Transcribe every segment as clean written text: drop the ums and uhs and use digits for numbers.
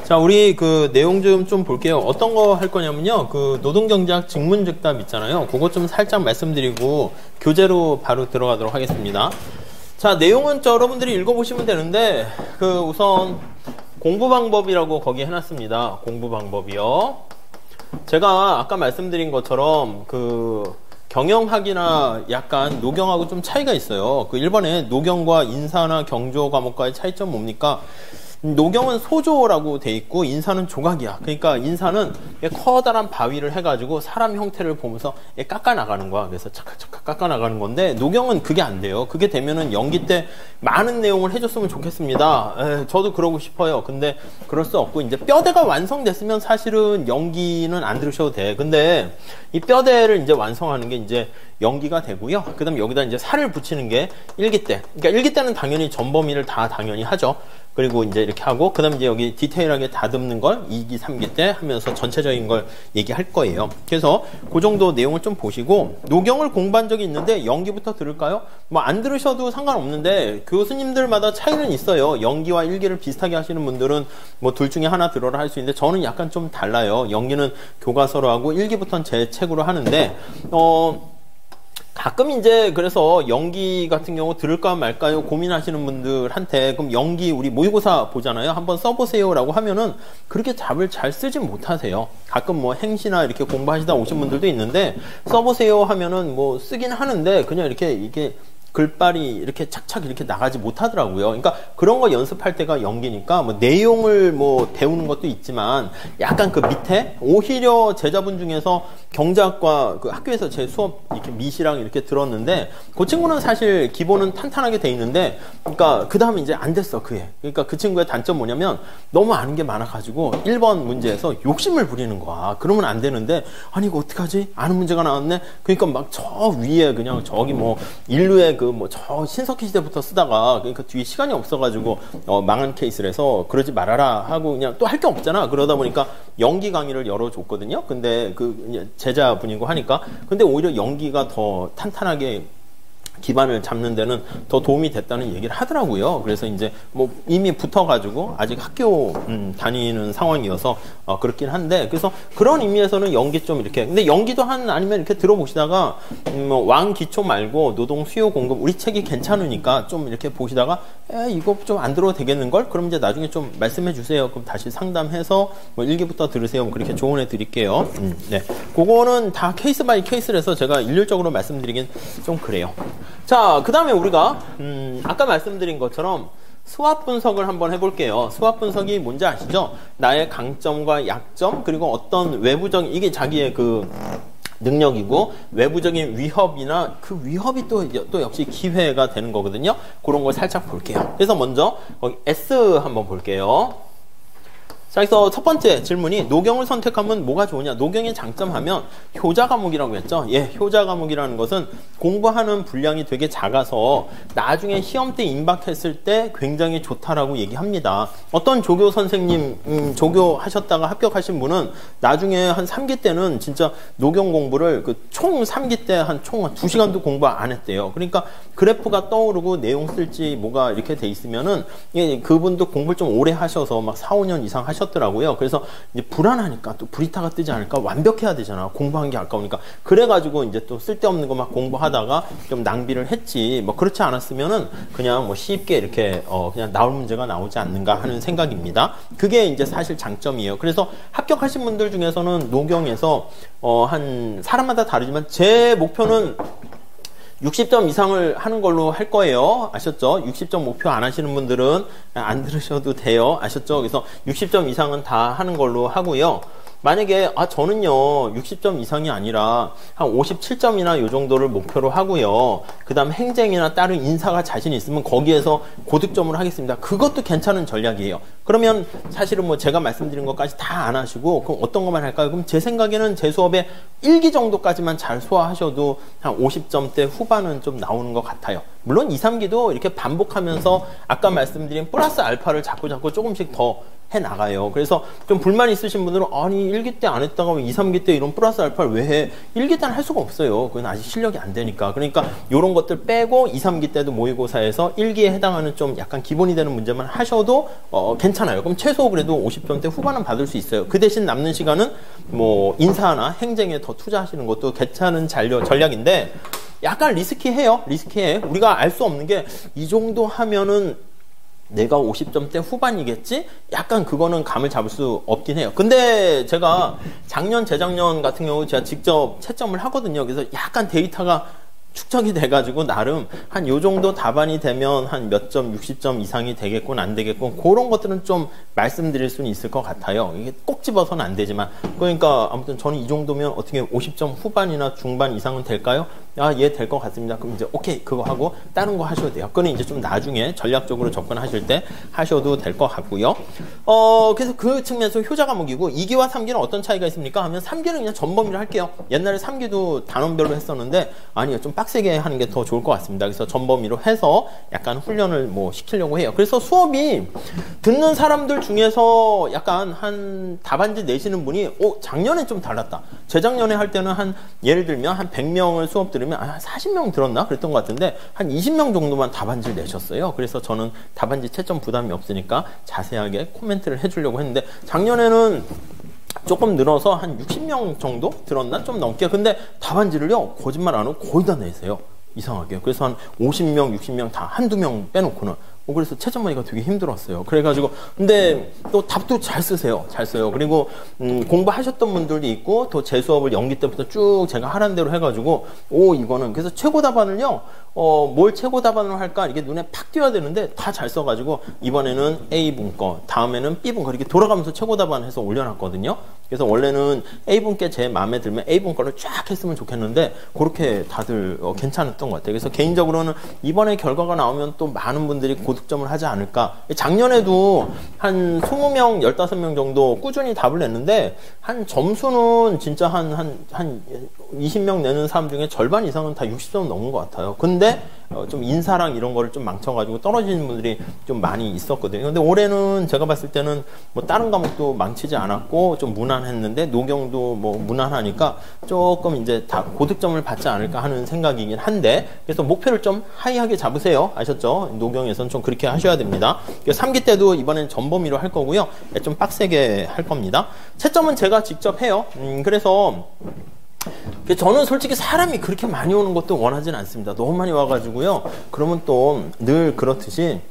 자, 우리 그 내용 좀 볼게요. 어떤 거 할 거냐면요. 그 노동경제학 직문즉답 있잖아요. 그거 좀 살짝 말씀드리고 교재로 바로 들어가도록 하겠습니다. 자, 내용은 여러분들이 읽어보시면 되는데, 그 우선 공부 방법이라고 거기 해놨습니다. 공부 방법이요. 제가 아까 말씀드린 것처럼 그 경영학이나 약간 노경하고 좀 차이가 있어요. 그 1번에 노경과 인사나 경조 과목과의 차이점 뭡니까? 노경은 소조라고 돼 있고 인사는 조각이야. 그러니까 인사는 커다란 바위를 해가지고 사람 형태를 보면서 깎아 나가는 거야. 그래서 착각착각 깎아 나가는 건데 노경은 그게 안 돼요. 그게 되면은 연기 때 많은 내용을 해줬으면 좋겠습니다. 저도 그러고 싶어요. 근데 그럴 수 없고 이제 뼈대가 완성됐으면 사실은 연기는 안 들으셔도 돼. 근데 이 뼈대를 이제 완성하는 게 이제 연기가 되고요. 그 다음에 여기다 이제 살을 붙이는 게 일기 때. 그러니까 일기 때는 당연히 전범위를 다 당연히 하죠. 그리고 이제 이렇게 하고, 그 다음에 이제 여기 디테일하게 다듬는 걸 2기, 3기 때 하면서 전체적인 걸 얘기할 거예요. 그래서 그 정도 내용을 좀 보시고, 노경을 공부한 적이 있는데 연기부터 들을까요? 뭐 안 들으셔도 상관없는데 교수님들마다 차이는 있어요. 연기와 일기를 비슷하게 하시는 분들은 뭐 둘 중에 하나 들어라 할 수 있는데 저는 약간 좀 달라요. 연기는 교과서로 하고 일기부터는 제 책으로 하는데, 가끔 이제 그래서 연기 같은 경우 들을까 말까요 고민하시는 분들한테 그럼 연기 우리 모의고사 보잖아요. 한번 써보세요라고 하면은 그렇게 답을 잘 쓰진 못하세요. 가끔 뭐 행시나 이렇게 공부하시다 오신 분들도 있는데 써보세요 하면은 뭐 쓰긴 하는데 그냥 이렇게 이게 글빨이 이렇게 착착 이렇게 나가지 못하더라고요. 그러니까 그런 거 연습할 때가 연기니까 뭐 내용을 뭐 배우는 것도 있지만 약간 그 밑에 오히려 제자분 중에서 경제학과 그 학교에서 제 수업 이렇게 미시랑 이렇게 들었는데 그 친구는 사실 기본은 탄탄하게 돼 있는데 그러니까 그 다음에 이제 안 됐어 그게. 그러니까 그 친구의 단점 뭐냐면 너무 아는 게 많아가지고 1번 문제에서 욕심을 부리는 거야. 그러면 안 되는데 아니 이거 어떡하지? 아는 문제가 나왔네. 그러니까 막 저 위에 그냥 저기 뭐 인류의 그 뭐 저 신석기 시대부터 쓰다가 그러니까 뒤에 시간이 없어가지고 망한 케이스라서 그러지 말아라 하고 그냥 또 할 게 없잖아. 그러다 보니까 연기 강의를 열어줬거든요. 근데 그 제자분이고 하니까 근데 오히려 연기가 더 탄탄하게 기반을 잡는 데는 더 도움이 됐다는 얘기를 하더라고요. 그래서 이제 뭐 이미 붙어가지고 아직 학교 다니는 상황이어서 그렇긴 한데 그래서 그런 의미에서는 연기 좀 이렇게 근데 연기도 아니면 이렇게 들어보시다가 뭐 왕 기초 말고 노동 수요 공급 우리 책이 괜찮으니까 좀 이렇게 보시다가 이거 좀 안 들어도 되겠는걸? 그럼 이제 나중에 좀 말씀해 주세요. 그럼 다시 상담해서 뭐 1기부터 들으세요. 뭐 그렇게 조언해 드릴게요. 네. 그거는 다 케이스 바이 케이스라서 제가 일률적으로 말씀드리긴 좀 그래요. 자, 그 다음에 우리가 아까 말씀드린 것처럼 수합 분석을 한번 해볼게요. 수합 분석이 뭔지 아시죠? 나의 강점과 약점 그리고 어떤 외부적인 이게 자기의 그 능력이고 외부적인 위협이나 그 위협이 또 역시 기회가 되는 거거든요. 그런 걸 살짝 볼게요. 그래서 먼저 거기 S 한번 볼게요. 자, 그래서 첫 번째 질문이 노경을 선택하면 뭐가 좋으냐? 노경의 장점하면 효자 과목이라고 했죠? 예, 효자 과목이라는 것은 공부하는 분량이 되게 작아서 나중에 시험 때 임박했을 때 굉장히 좋다라고 얘기합니다. 어떤 조교 선생님, 조교 하셨다가 합격하신 분은 나중에 한 3기 때는 진짜 노경 공부를 그 총 3기 때 총 2시간도 공부 안 했대요. 그러니까 그래프가 떠오르고 내용 쓸지 뭐가 이렇게 돼 있으면은 예, 그분도 공부를 좀 오래 하셔서 막 4, 5년 이상 하셨더라고요. 그래서 이제 불안하니까 또 브리타가 뜨지 않을까 완벽해야 되잖아. 공부한 게 아까우니까. 그래가지고 이제 또 쓸데없는 거 막 공부하다가 좀 낭비를 했지. 뭐 그렇지 않았으면은 그냥 뭐 쉽게 이렇게 그냥 나올 문제가 나오지 않는가 하는 생각입니다. 그게 이제 사실 장점이에요. 그래서 합격하신 분들 중에서는 노경에서 한 사람마다 다르지만 제 목표는 60점 이상을 하는 걸로 할 거예요. 아셨죠? 60점 목표 안 하시는 분들은 안 들으셔도 돼요. 아셨죠? 그래서 60점 이상은 다 하는 걸로 하고요. 만약에 저는요 60점 이상이 아니라 한 57점이나 요 정도를 목표로 하고요. 그 다음 행정이나 다른 인사가 자신 있으면 거기에서 고득점을 하겠습니다. 그것도 괜찮은 전략이에요. 그러면 사실은 뭐 제가 말씀드린 것까지 다 안 하시고 그럼 어떤 것만 할까요? 그럼 제 생각에는 제 수업에 1기 정도까지만 잘 소화하셔도 한 50점대 후반은 좀 나오는 것 같아요. 물론 2, 3기도 이렇게 반복하면서 아까 말씀드린 플러스 알파를 자꾸 조금씩 더 나가요. 그래서 좀 불만이 있으신 분들은 아니 1기 때 안 했다가 왜 2, 3기 때 이런 플러스 알파를 왜 해? 1기 때는 할 수가 없어요. 그건 아직 실력이 안 되니까. 그러니까 이런 것들 빼고 2, 3기 때도 모의고사에서 1기에 해당하는 좀 약간 기본이 되는 문제만 하셔도 괜찮아요. 그럼 최소 그래도 50점대 후반은 받을 수 있어요. 그 대신 남는 시간은 뭐 인사나 행정에 더 투자하시는 것도 괜찮은 전략인데 약간 리스키해요. 리스키해. 우리가 알 수 없는 게 이 정도 하면은 내가 50점대 후반이겠지? 약간 그거는 감을 잡을 수 없긴 해요. 근데 제가 작년, 재작년 같은 경우 제가 직접 채점을 하거든요. 그래서 약간 데이터가 축적이 돼가지고 나름 한 요 정도 답안이 되면 한 몇 점, 60점 이상이 되겠군, 안 되겠군, 그런 것들은 좀 말씀드릴 수는 있을 것 같아요. 이게 꼭 집어서는 안 되지만. 그러니까 아무튼 저는 이 정도면 어떻게 50점 후반이나 중반 이상은 될까요? 아, 예, 될 것 같습니다. 그럼 이제 오케이, 그거 하고 다른 거 하셔도 돼요. 그거는 이제 좀 나중에 전략적으로 접근하실 때 하셔도 될 것 같고요. 그래서 그 측면에서 효자 과목이고 2기와 3기는 어떤 차이가 있습니까? 하면 3기는 그냥 전범위로 할게요. 옛날에 3기도 단원별로 했었는데 아니요, 좀 빡세게 하는 게 더 좋을 것 같습니다. 그래서 전범위로 해서 약간 훈련을 뭐 시키려고 해요. 그래서 수업이 듣는 사람들 중에서 약간 한 답안지 내시는 분이 작년에 좀 달랐다. 재작년에 할 때는 한 예를 들면 한 100명을 수업 들으면 한 40명 들었나? 그랬던 것 같은데 한 20명 정도만 답안지를 내셨어요. 그래서 저는 답안지 채점 부담이 없으니까 자세하게 코멘트를 해주려고 했는데 작년에는 조금 늘어서 한 60명 정도 들었나? 좀 넘게. 근데 답안지를요, 거짓말 안 하고 거의 다 내세요. 이상하게. 그래서 한 50명, 60명 다 한두 명 빼놓고는. 그래서 채점하기가 되게 힘들었어요. 그래가지고, 근데 또 답도 잘 쓰세요. 잘 써요. 그리고, 공부하셨던 분들도 있고, 또 제 수업을 연기 때부터 쭉 제가 하라는 대로 해가지고, 이거는. 그래서 최고 답안을요, 뭘 최고 답안을 할까? 이게 눈에 팍 띄어야 되는데, 다 잘 써가지고, 이번에는 A분 거, 다음에는 B분 거, 이렇게 돌아가면서 최고 답안 해서 올려놨거든요. 그래서 원래는 A분께 제 마음에 들면 A분 거를 쫙 했으면 좋겠는데, 그렇게 다들 괜찮았던 것 같아요. 그래서 개인적으로는 이번에 결과가 나오면 또 많은 분들이 고득점을 하지 않을까. 작년에도 한 20명, 15명 정도 꾸준히 답을 냈는데, 한 점수는 진짜 한 20명 내는 사람 중에 절반 이상은 다 60점 넘은 것 같아요. 근데 좀 인사랑 이런 거를 좀 망쳐가지고 떨어지는 분들이 좀 많이 있었거든요. 근데 올해는 제가 봤을 때는 뭐 다른 과목도 망치지 않았고 좀 무난했는데 노경도 뭐 무난하니까 조금 이제 다 고득점을 받지 않을까 하는 생각이긴 한데, 그래서 목표를 좀 하이하게 잡으세요. 아셨죠? 노경에서는 좀 그렇게 하셔야 됩니다. 3기 때도 이번엔 전범위로 할 거고요. 좀 빡세게 할 겁니다. 채점은 제가 직접 해요. 그래서 저는 솔직히 사람이 그렇게 많이 오는 것도 원하진 않습니다. 너무 많이 와가지고요. 그러면 또 늘 그렇듯이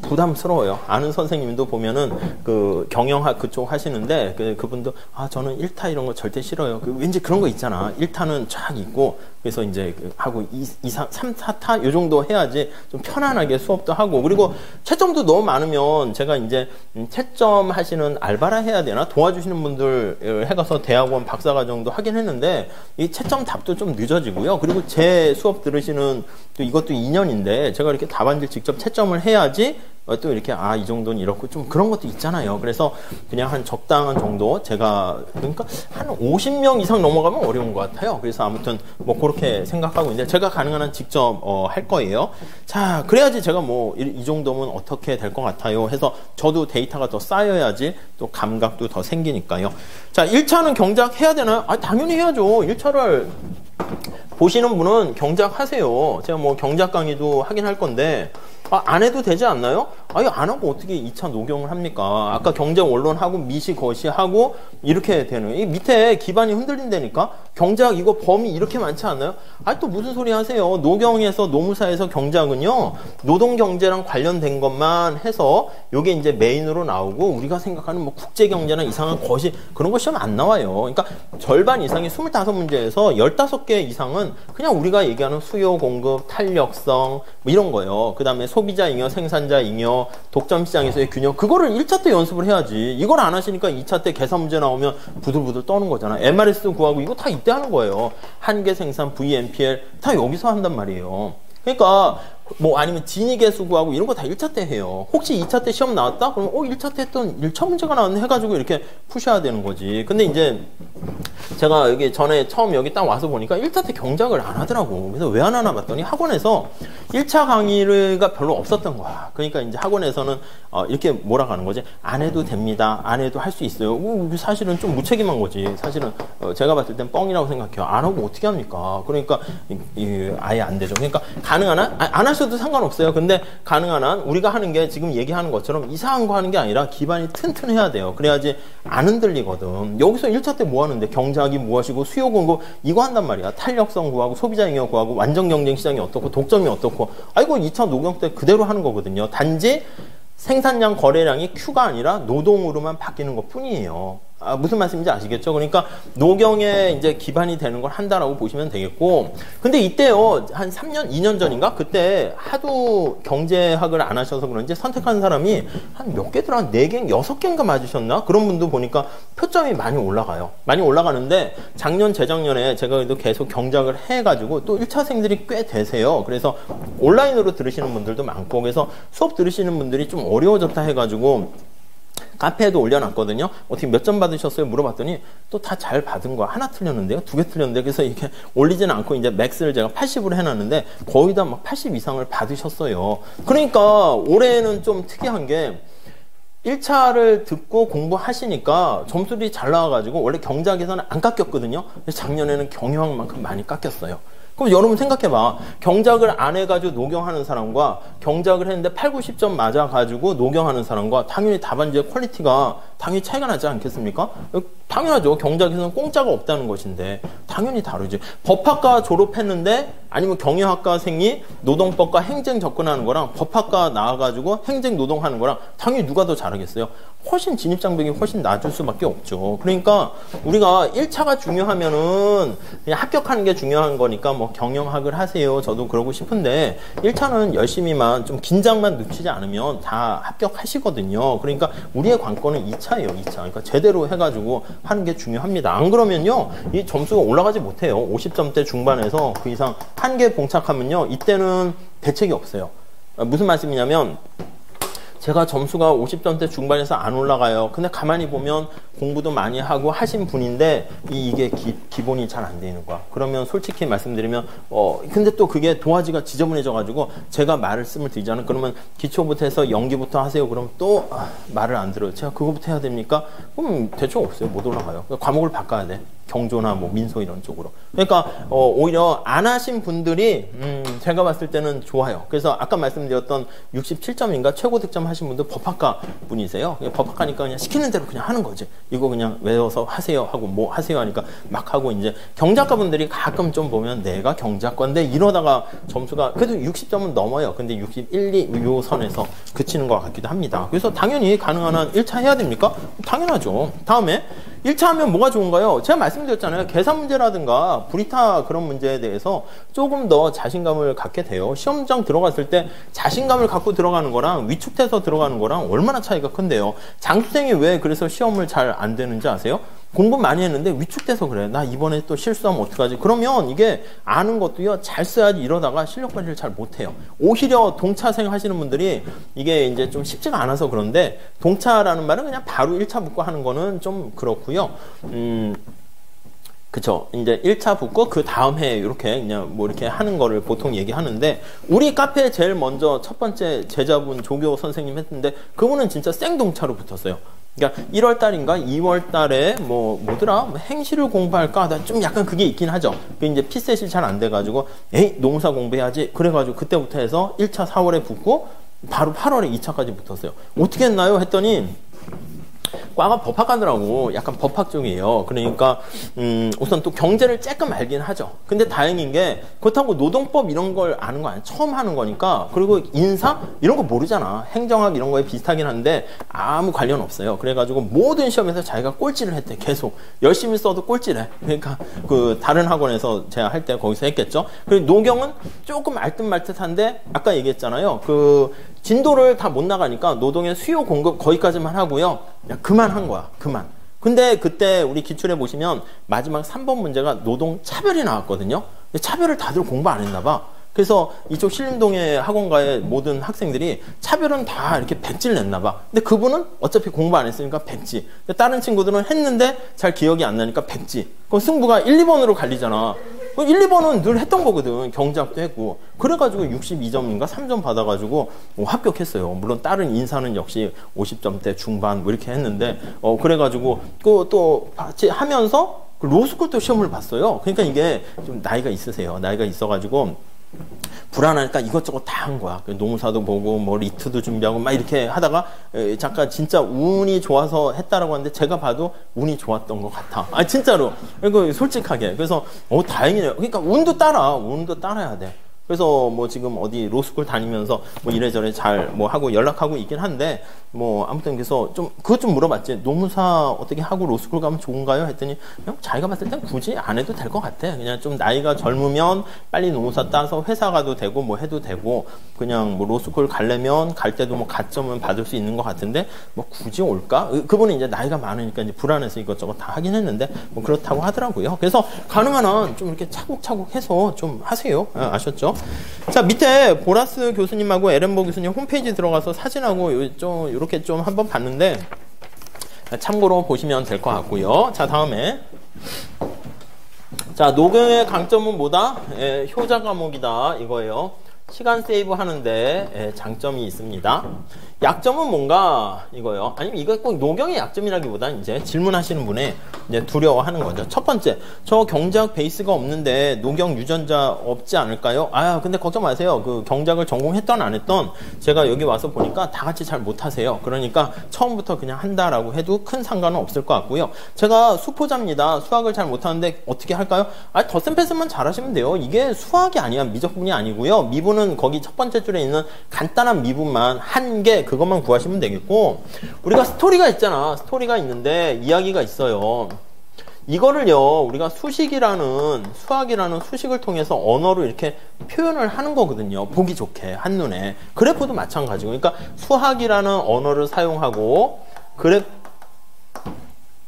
부담스러워요. 아는 선생님도 보면은 그 경영학 그쪽 하시는데 그분도 저는 1타 이런 거 절대 싫어요. 왠지 그런 거 있잖아. 1타는 쫙 있고 그래서 이제 하고 2, 3, 4타 요 정도 해야지 좀 편안하게 수업도 하고, 그리고 채점도 너무 많으면 제가 이제 채점 하시는 알바라 해야 되나 도와주시는 분들 해가서 대학원 박사과정도 하긴 했는데 이 채점 답도 좀 늦어지고요. 그리고 제 수업 들으시는 또 이것도 2년인데 제가 이렇게 답안지를 직접 채점을 해야지 또 이렇게 이 정도는 이렇고 좀 그런 것도 있잖아요. 그래서 그냥 한 적당한 정도 제가 그러니까 한 50명 이상 넘어가면 어려운 것 같아요. 그래서 아무튼 뭐 그렇게 생각하고 있는데 제가 가능한 한 직접 할 거예요. 자, 그래야지 제가 뭐 이 정도면 어떻게 될 것 같아요 해서 저도 데이터가 더 쌓여야지 또 감각도 더 생기니까요. 자, 1차는 경작 해야 되나요? 당연히 해야죠. 1차를 보시는 분은 경작 하세요. 제가 뭐 경작 강의도 하긴 할 건데 안 해도 되지 않나요? 안 하고 어떻게 2차 녹용을 합니까? 아까 경작 원론하고 미시 거시하고 이렇게 되는, 이 밑에 기반이 흔들린다니까? 경작 이거 범위 이렇게 많지 않나요? 또 무슨 소리 하세요? 노경에서 노무사에서 경작은요, 노동경제랑 관련된 것만 해서 요게 이제 메인으로 나오고, 우리가 생각하는 뭐 국제경제나 이상한 거시, 그런 거 시험 안 나와요. 그러니까 절반 이상이 25문제에서 15개 이상은 그냥 우리가 얘기하는 수요, 공급, 탄력성, 뭐 이런 거예요. 그 다음에 소비자 잉여, 생산자 잉여, 독점 시장에서의 균형, 그거를 1차 때 연습을 해야지. 이걸 안 하시니까 2차 때 계산 문제 나오면 부들부들 떠는 거잖아. MRS 구하고 이거 다 이때 하는 거예요. 한계 생산, VMPL 다 여기서 한단 말이에요. 그러니까 뭐 아니면 진위계수 구하고 이런 거 다 1차 때 해요. 혹시 2차 때 시험 나왔다? 그러면 1차 때 했던 1차 문제가 나왔네 해가지고 이렇게 푸셔야 되는 거지. 근데 이제 제가 여기 전에 처음 여기 딱 와서 보니까 1차 때 경작을 안 하더라고. 그래서 왜 안 하나 봤더니 학원에서 1차 강의가 별로 없었던 거야. 그러니까 이제 학원에서는 이렇게 몰아가는 거지. 안 해도 됩니다. 안 해도 할 수 있어요. 사실은 좀 무책임한 거지. 사실은 제가 봤을 땐 뻥이라고 생각해요. 안 하고 어떻게 합니까? 그러니까 아예 안 되죠. 그러니까 가능한 한 안 하셔도 상관없어요. 근데 가능한 한 우리가 하는 게 지금 얘기하는 것처럼 이상한 거 하는 게 아니라 기반이 튼튼해야 돼요. 그래야지 안 흔들리거든. 여기서 1차 때 뭐 하는데 경작이 무엇이고 수요 공급 이거 한단 말이야. 탄력성 구하고 소비자 영역 구하고 완전 경쟁 시장이 어떻고 독점이 어떻고 이거 2차 노경 때 그대로 하는 거거든요. 단지 생산량 거래량이 Q가 아니라 노동으로만 바뀌는 것 뿐이에요. 무슨 말씀인지 아시겠죠? 그러니까 노경에 이제 기반이 되는 걸 한다라고 보시면 되겠고, 근데 이때요 한 3년, 2년 전인가 그때 하도 경제학을 안 하셔서 그런지 선택한 사람이 한 몇 개더라, 한 4개, 6개인가 맞으셨나? 그런 분도 보니까 표점이 많이 올라가요. 많이 올라가는데 작년, 재작년에 제가 그래도 계속 경작을 해가지고 또 1차생들이 꽤 되세요. 그래서 온라인으로 들으시는 분들도 많고, 그래서 수업 들으시는 분들이 좀 어려워졌다 해가지고 카페에도 올려놨거든요. 어떻게 몇 점 받으셨어요? 물어봤더니 또 다 잘 받은 거야. 하나 틀렸는데요? 2개 틀렸는데. 그래서 이렇게 올리지는 않고 이제 맥스를 제가 80으로 해놨는데 거의 다 막 80 이상을 받으셨어요. 그러니까 올해는 좀 특이한 게 1차를 듣고 공부하시니까 점수들이 잘 나와가지고 원래 경작에서는 안 깎였거든요. 작년에는 경영학만큼 많이 깎였어요. 그럼 여러분 생각해봐. 경작을 안 해가지고 노경하는 사람과 경작을 했는데 8, 90점 맞아가지고 노경하는 사람과 당연히 답안지의 퀄리티가 당연히 차이가 나지 않겠습니까? 당연하죠. 경작에서는 공짜가 없다는 것인데 당연히 다르지. 법학과 졸업했는데 아니면 경영학과생이 노동법과 행정 접근하는 거랑 법학과 나와가지고 행정 노동하는 거랑 당연히 누가 더 잘하겠어요? 훨씬 진입장벽이 훨씬 낮을 수밖에 없죠. 그러니까 우리가 1차가 중요하면은 그냥 합격하는 게 중요한 거니까 뭐 경영학을 하세요. 저도 그러고 싶은데 1차는 열심히만 좀 긴장만 늦추지 않으면 다 합격하시거든요. 그러니까 우리의 관건은 2차예요. 2차. 그러니까 제대로 해가지고 하는 게 중요합니다. 안 그러면요 이 점수가 올라가지 못해요. 50점대 중반에서 그 이상 한개 봉착하면요 이때는 대책이 없어요. 무슨 말씀이냐면 제가 점수가 50점대 중반에서 안 올라가요. 근데 가만히 보면 공부도 많이 하고 하신 분인데 이게 기본이 잘 안 되는 거야. 그러면 솔직히 말씀드리면 근데 또 그게 도화지가 지저분해져 가지고 제가 말씀을 드리자면 그러면 기초부터 해서 연기부터 하세요. 그럼 또 말을 안 들어요. 제가 그거부터 해야 됩니까? 그럼 대충 없어요. 못 올라가요. 과목을 바꿔야 돼. 경조나 뭐 민소 이런 쪽으로. 그러니까 오히려 안 하신 분들이 제가 봤을 때는 좋아요. 그래서 아까 말씀드렸던 67점인가 최고 득점 하신 분도 법학과 분이세요. 법학과니까 그냥 시키는 대로 그냥 하는 거지. 이거 그냥 외워서 하세요 하고 뭐 하세요 하니까 막 하고 이제 경작가 분들이 가끔 좀 보면 내가 경작가인데 이러다가 점수가 그래도 60점은 넘어요. 근데 61, 2 요 선에서 그치는 것 같기도 합니다. 그래서 당연히 가능한 한 1차 해야 됩니까? 당연하죠. 다음에 1차 하면 뭐가 좋은가요? 제가 말씀드렸잖아요. 계산 문제라든가 브리타 그런 문제에 대해서 조금 더 자신감을 갖게 돼요. 시험장 들어갔을 때 자신감을 갖고 들어가는 거랑 위축돼서 들어가는 거랑 얼마나 차이가 큰데요. 장수생이 왜 그래서 시험을 잘 안 되는지 아세요? 공부 많이 했는데 위축돼서 그래. 나 이번에 또 실수하면 어떡하지? 그러면 이게 아는 것도요, 잘 써야지 이러다가 실력 발휘를 잘 못해요. 오히려 동차생 하시는 분들이 이게 이제 좀 쉽지가 않아서 그런데 동차라는 말은 그냥 바로 1차 붙고 하는 거는 좀 그렇고요. 그쵸. 이제 1차 붙고 그 다음 해에 이렇게 그냥 뭐 이렇게 하는 거를 보통 얘기하는데 우리 카페에 제일 먼저 첫 번째 제자분 조교 선생님 했는데 그분은 진짜 생동차로 붙었어요. 그러니까 1월 달인가 2월 달에 뭐더라? 행시를 공부할까? 나 좀 약간 그게 있긴 하죠. 그 이제 피셋이 잘 안 돼가지고 농사 공부해야지. 그래가지고 그때부터 해서 1차 4월에 붙고 바로 8월에 2차까지 붙었어요. 어떻게 했나요? 했더니 과가 법학과더라고. 약간 법학 쪽이에요. 그러니까 우선 또 경제를 조금 알긴 하죠. 근데 다행인 게 그렇다고 노동법 이런 걸 아는 거 아니야. 처음 하는 거니까. 그리고 인사 이런 거 모르잖아. 행정학 이런 거에 비슷하긴 한데 아무 관련 없어요. 그래가지고 모든 시험에서 자기가 꼴찌를 했대. 계속 열심히 써도 꼴찌래. 그러니까 그 다른 학원에서 제가 할 때 거기서 했겠죠. 그리고 노경은 조금 알듯말듯한데 아까 얘기했잖아요. 그 진도를 다 못 나가니까 노동의 수요 공급 거기까지만 하고요. 그만한 거야. 그만. 근데 그때 우리 기출해 보시면 마지막 3번 문제가 노동 차별이 나왔거든요. 차별을 다들 공부 안 했나 봐. 그래서 이쪽 신림동의 학원가의 모든 학생들이 차별은 다 이렇게 100질 냈나 봐. 근데 그분은 어차피 공부 안 했으니까 100지. 다른 친구들은 했는데 잘 기억이 안 나니까 100지. 그럼 승부가 1, 2번으로 갈리잖아. 1, 2번은 늘 했던 거거든. 경제학도 했고. 그래가지고 62점인가 3점 받아가지고 합격했어요. 물론 다른 인사는 역시 50점대 중반 뭐 이렇게 했는데 그래가지고 또 같이 하면서 로스쿨도 시험을 봤어요. 그러니까 이게 좀 나이가 있으세요. 나이가 있어가지고 불안하니까 이것저것 다 한 거야. 노무사도 보고 뭐 리트도 준비하고 막 이렇게 하다가 잠깐 진짜 운이 좋아서 했다라고 하는데 제가 봐도 운이 좋았던 것 같아. 아 진짜로. 이거 솔직하게. 그래서 다행이네요. 그러니까 운도 따라야 돼. 그래서 뭐 지금 어디 로스쿨 다니면서 뭐 이래저래 잘 뭐 하고 연락하고 있긴 한데 뭐 아무튼 그래서 좀 그것 좀 물어봤지. 노무사 어떻게 하고 로스쿨 가면 좋은가요? 했더니 그냥 자기가 봤을 땐 굳이 안 해도 될 것 같아. 그냥 좀 나이가 젊으면 빨리 노무사 따서 회사 가도 되고 뭐 해도 되고 그냥 뭐 로스쿨 가려면 갈 때도 뭐 가점은 받을 수 있는 것 같은데 뭐 굳이 올까? 그분은 이제 나이가 많으니까 이제 불안해서 이것저것 다 하긴 했는데 뭐 그렇다고 하더라고요. 그래서 가능한 한 좀 이렇게 차곡차곡 해서 좀 하세요. 아셨죠? 자, 밑에 보라스 교수님하고 에렌버 교수님 홈페이지 들어가서 사진하고 좀 이렇게 좀 한번 봤는데 참고로 보시면 될 것 같고요. 자, 다음에 자, 녹용의 강점은 뭐다? 효자 과목이다 이거예요. 시간 세이브 하는데 장점이 있습니다. 약점은 뭔가 이거요. 아니면 이거 꼭 녹용의 약점이라기보다 이제 질문하시는 분의 이제 두려워하는 거죠. 첫 번째, 저 경제학 베이스가 없는데 녹용 유전자 없지 않을까요? 근데 걱정 마세요. 그 경제학을 전공했던 안 했던 제가 여기 와서 보니까 다 같이 잘 못하세요. 그러니까 처음부터 그냥 한다라고 해도 큰 상관은 없을 것 같고요. 제가 수포자입니다. 수학을 잘 못하는데 어떻게 할까요? 덧셈 패스만 잘하시면 돼요. 이게 수학이 아니야. 미적분이 아니고요. 미분은 거기 첫 번째 줄에 있는 간단한 미분만 한 개 그것만 구하시면 되겠고 우리가 스토리가 있잖아. 스토리가 있는데 이야기가 있어요. 이거를요 우리가 수학이라는 수식을 통해서 언어로 이렇게 표현을 하는 거거든요. 보기 좋게 한눈에. 그래프도 마찬가지고 그러니까 수학이라는 언어를 사용하고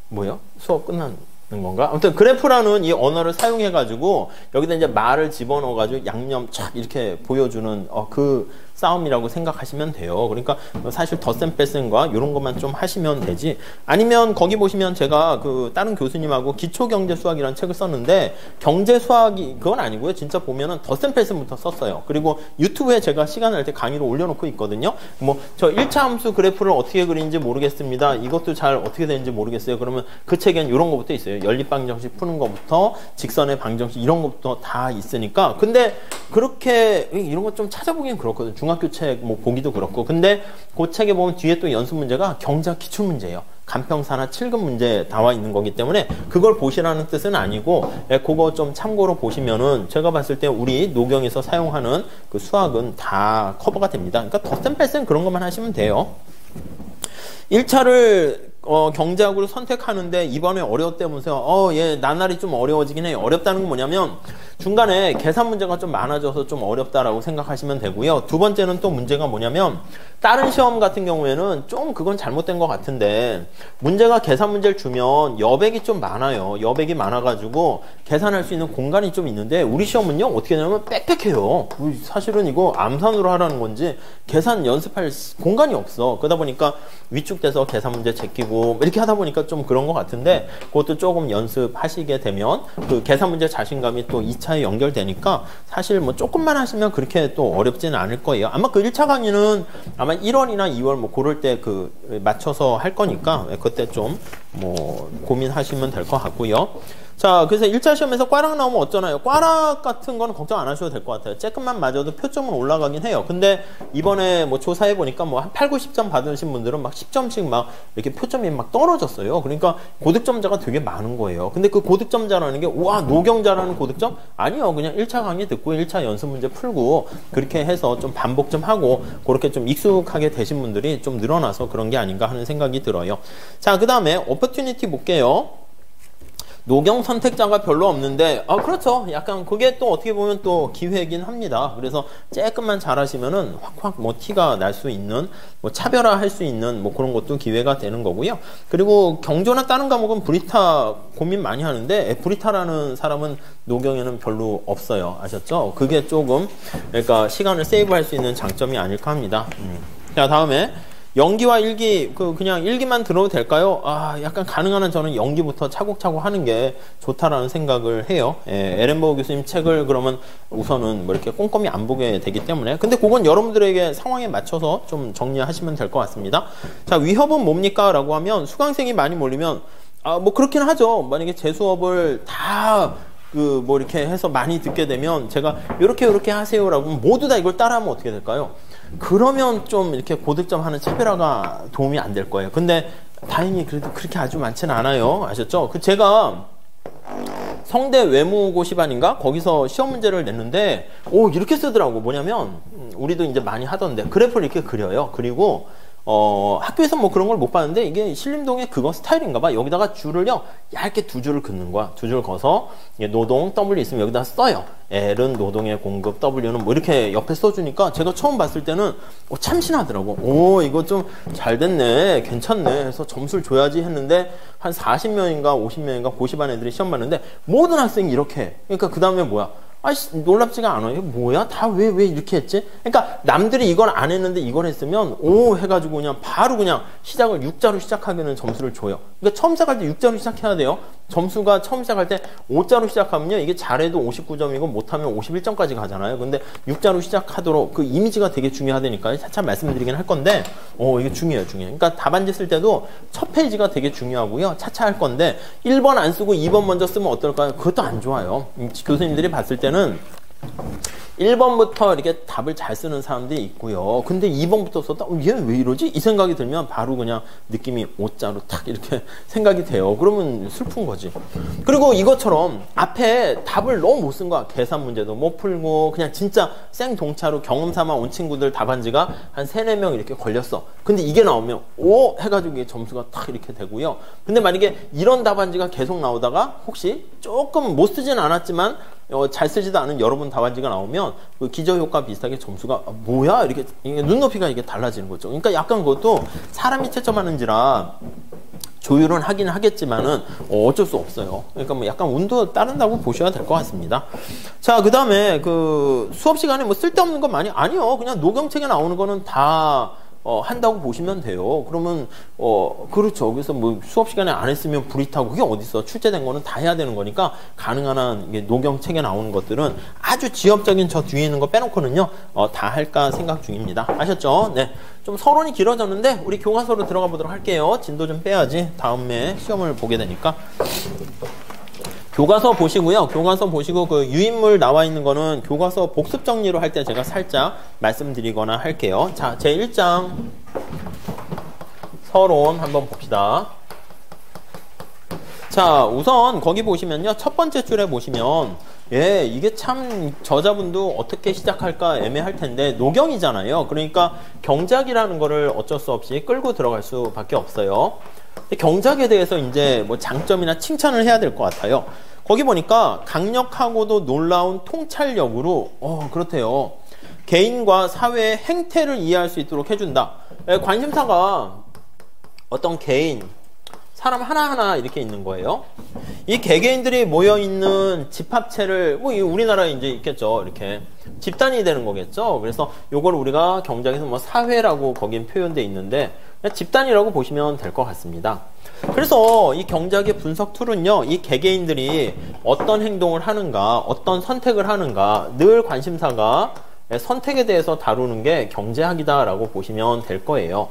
뭐요? 수업 끝난 건가? 아무튼 그래프라는 이 언어를 사용해 가지고 여기다 이제 말을 집어넣어 가지고 양념 촥 이렇게 보여주는 그 싸움이라고 생각하시면 돼요. 그러니까 사실 덧셈 뺄셈과 이런 것만 좀 하시면 되지. 아니면 거기 보시면 제가 그 다른 교수님하고 기초경제 수학이라는 책을 썼는데 경제 수학이 그건 아니고요. 진짜 보면은 덧셈 뺄셈부터 썼어요. 그리고 유튜브에 제가 시간 날 때 강의로 올려놓고 있거든요. 뭐 저 1차 함수 그래프를 어떻게 그리는지 모르겠습니다. 이것도 잘 어떻게 되는지 모르겠어요. 그러면 그 책엔 이런 거부터 있어요. 연립방정식 푸는 것부터 직선의 방정식 이런 것부터 다 있으니까. 근데 그렇게 이런 거 좀 찾아보기엔 그렇거든요. 중학교 책 뭐 보기도 그렇고. 근데 그 책에 보면 뒤에 또 연습 문제가 경제학 기출 문제예요. 간평사나 7급 문제 나와 있는 거기 때문에 그걸 보시라는 뜻은 아니고 그거 좀 참고로 보시면은 제가 봤을 때 우리 녹용에서 사용하는 그 수학은 다 커버가 됩니다. 그러니까 덧셈 뺄셈 그런 것만 하시면 돼요. 1차를 경제학으로 선택하는데 이번에 어려웠다면서요. 얘 나날이 좀 어려워지긴 해요. 어렵다는 건 뭐냐면 중간에 계산 문제가 좀 많아져서 좀 어렵다라고 생각하시면 되고요. 두 번째는 또 문제가 뭐냐면 다른 시험 같은 경우에는 좀 그건 잘못된 것 같은데 문제가 계산 문제를 주면 여백이 좀 많아요. 여백이 많아가지고 계산할 수 있는 공간이 좀 있는데 우리 시험은요 어떻게 되냐면 빽빽해요. 사실은 이거 암산으로 하라는 건지 계산 연습할 공간이 없어. 그러다 보니까 위축돼서 계산 문제 제끼고 이렇게 하다 보니까 좀 그런 것 같은데 그것도 조금 연습하시게 되면 그 계산 문제 자신감이 또 2차에 연결되니까 사실 뭐 조금만 하시면 그렇게 또 어렵지는 않을 거예요. 아마 그 1차 강의는 아마 1월이나 2월 뭐 그럴 때 그 맞춰서 할 거니까 그때 좀 뭐 고민하시면 될 것 같고요. 자, 그래서 1차 시험에서 꽈락 나오면 어쩌나요? 꽈락 같은 거는 걱정 안 하셔도 될 것 같아요. 조금만 맞아도 표점은 올라가긴 해요. 근데 이번에 뭐 조사해보니까 뭐 한 8, 90점 받으신 분들은 막 10점씩 막 이렇게 표점이 막 떨어졌어요. 그러니까 고득점자가 되게 많은 거예요. 근데 그 고득점자라는 게, 우와, 노경자라는 고득점? 아니요. 그냥 1차 강의 듣고 1차 연습 문제 풀고 그렇게 해서 좀 반복 좀 하고 그렇게 좀 익숙하게 되신 분들이 좀 늘어나서 그런 게 아닌가 하는 생각이 들어요. 자, 그 다음에 오퍼튜니티 볼게요. 노경 선택자가 별로 없는데, 그렇죠. 약간 그게 또 어떻게 보면 또 기회이긴 합니다. 그래서 조금만 잘하시면은 확확 뭐 티가 날 수 있는, 뭐 차별화할 수 있는 뭐 그런 것도 기회가 되는 거고요. 그리고 경조나 다른 과목은 브리타 고민 많이 하는데, 브리타라는 사람은 노경에는 별로 없어요. 아셨죠? 그게 조금, 그러니까 시간을 세이브할 수 있는 장점이 아닐까 합니다. 자, 다음에. 연기와 일기, 그냥 일기만 들어도 될까요? 약간 가능한 한 저는 연기부터 차곡차곡 하는 게 좋다라는 생각을 해요. 에렌버그 교수님 책을 그러면 우선은 뭐 이렇게 꼼꼼히 안 보게 되기 때문에. 근데 그건 여러분들에게 상황에 맞춰서 좀 정리하시면 될 것 같습니다. 자, 위협은 뭡니까? 라고 하면 수강생이 많이 몰리면, 뭐 그렇긴 하죠. 만약에 제 수업을 다 뭐 이렇게 해서 많이 듣게 되면 제가 요렇게 하세요라고 하면 모두 다 이걸 따라하면 어떻게 될까요? 그러면 좀 이렇게 고득점 하는 차별화가 도움이 안 될 거예요. 근데 다행히 그래도 그렇게 아주 많지는 않아요. 아셨죠? 제가 성대 외무고시반인가? 거기서 시험 문제를 냈는데, 이렇게 쓰더라고. 뭐냐면, 우리도 이제 많이 하던데, 그래프를 이렇게 그려요. 그리고, 학교에서 뭐 그런 걸 못 봤는데, 이게 신림동의 그거 스타일인가 봐. 여기다가 줄을요, 얇게 두 줄을 긋는 거야. 두 줄 거서, 노동, W 있으면 여기다 써요. L은 노동의 공급, W는 뭐 이렇게 옆에 써주니까, 제가 처음 봤을 때는, 참신하더라고. 이거 좀 잘 됐네. 괜찮네. 해서 점수를 줘야지 했는데, 한 40명인가 50명인가 고시반 애들이 시험 봤는데, 모든 학생이 이렇게 해. 그러니까 그 다음에 뭐야? 놀랍지가 않아요. 이거 뭐야? 다 왜 이렇게 했지? 그러니까 남들이 이걸 안 했는데 이걸 했으면 해가지고 그냥 바로 그냥 시작을 6자로 시작하기는 점수를 줘요. 그러니까 처음 시작할 때 6자로 시작해야 돼요. 점수가 처음 시작할 때 5자로 시작하면요. 이게 잘해도 59점이고 못하면 51점까지 가잖아요. 근데 6자로 시작하도록 그 이미지가 되게 중요하다니까요. 차차 말씀드리긴 할 건데 이게 중요해요. 그러니까 답안지 쓸 때도 첫 페이지가 되게 중요하고요. 차차 할 건데 1번 안 쓰고 2번 먼저 쓰면 어떨까요? 그것도 안 좋아요. 교수님들이 봤을 때는 1번부터 이렇게 답을 잘 쓰는 사람들이 있고요. 근데 2번부터 썼다? 얘는 왜 이러지? 이 생각이 들면 바로 그냥 느낌이 5자로 탁 이렇게 생각이 돼요. 그러면 슬픈 거지. 그리고 이것처럼 앞에 답을 너무 못 쓴 거야. 계산 문제도 못 풀고 그냥 진짜 생동차로 경험 삼아 온 친구들 답안지가 한 3, 4명 이렇게 걸렸어. 근데 이게 나오면 해가지고 이게 점수가 탁 이렇게 되고요. 근데 만약에 이런 답안지가 계속 나오다가 혹시 조금 못 쓰진 않았지만 잘 쓰지도 않은 여러분 답안지가 나오면 그 기저효과 비슷하게 점수가 뭐야? 이렇게 눈높이가 이게 달라지는 거죠. 그러니까 약간 그것도 사람이 채점하는지라 조율은 하긴 하겠지만은 어쩔 수 없어요. 그러니까 뭐 약간 운도 따른다고 보셔야 될 것 같습니다. 자, 그 다음에 그 수업 시간에 뭐 쓸데없는 거 많이 아니요. 그냥 노경책에 나오는 거는 다 한다고 보시면 돼요. 그러면, 그렇죠. 그래서 뭐 수업 시간에 안 했으면 불이 타고 그게 어딨어. 출제된 거는 다 해야 되는 거니까 가능한 한 이게 노경 책에 나오는 것들은 아주 지엽적인 저 뒤에 있는 거 빼놓고는요, 다 할까 생각 중입니다. 아셨죠? 네. 좀 서론이 길어졌는데 우리 교과서로 들어가 보도록 할게요. 진도 좀 빼야지. 다음에 시험을 보게 되니까. 교과서 보시고요. 교과서 보시고 그 유인물 나와 있는 거는 교과서 복습 정리로 할 때 제가 살짝 말씀드리거나 할게요. 자, 제1장 서론 한번 봅시다. 자, 우선 거기 보시면요. 첫 번째 줄에 보시면 이게 참 저자분도 어떻게 시작할까 애매할 텐데 노경이잖아요. 그러니까 경작이라는 거를 어쩔 수 없이 끌고 들어갈 수밖에 없어요. 경작에 대해서 이제 뭐 장점이나 칭찬을 해야 될 것 같아요. 거기 보니까 강력하고도 놀라운 통찰력으로 그렇대요. 개인과 사회의 행태를 이해할 수 있도록 해준다. 관심사가 어떤 개인, 사람 하나하나 이렇게 있는 거예요. 이 개개인들이 모여있는 집합체를 뭐 우리나라에 이제 있겠죠. 이렇게 집단이 되는 거겠죠. 그래서 요걸 우리가 경작에서 뭐 사회라고 거긴 표현되어 있는데 집단이라고 보시면 될 것 같습니다. 그래서 이 경작의 분석 툴은요, 이 개개인들이 어떤 행동을 하는가, 어떤 선택을 하는가, 늘 관심사가 선택에 대해서 다루는 게 경제학이다라고 보시면 될 거예요.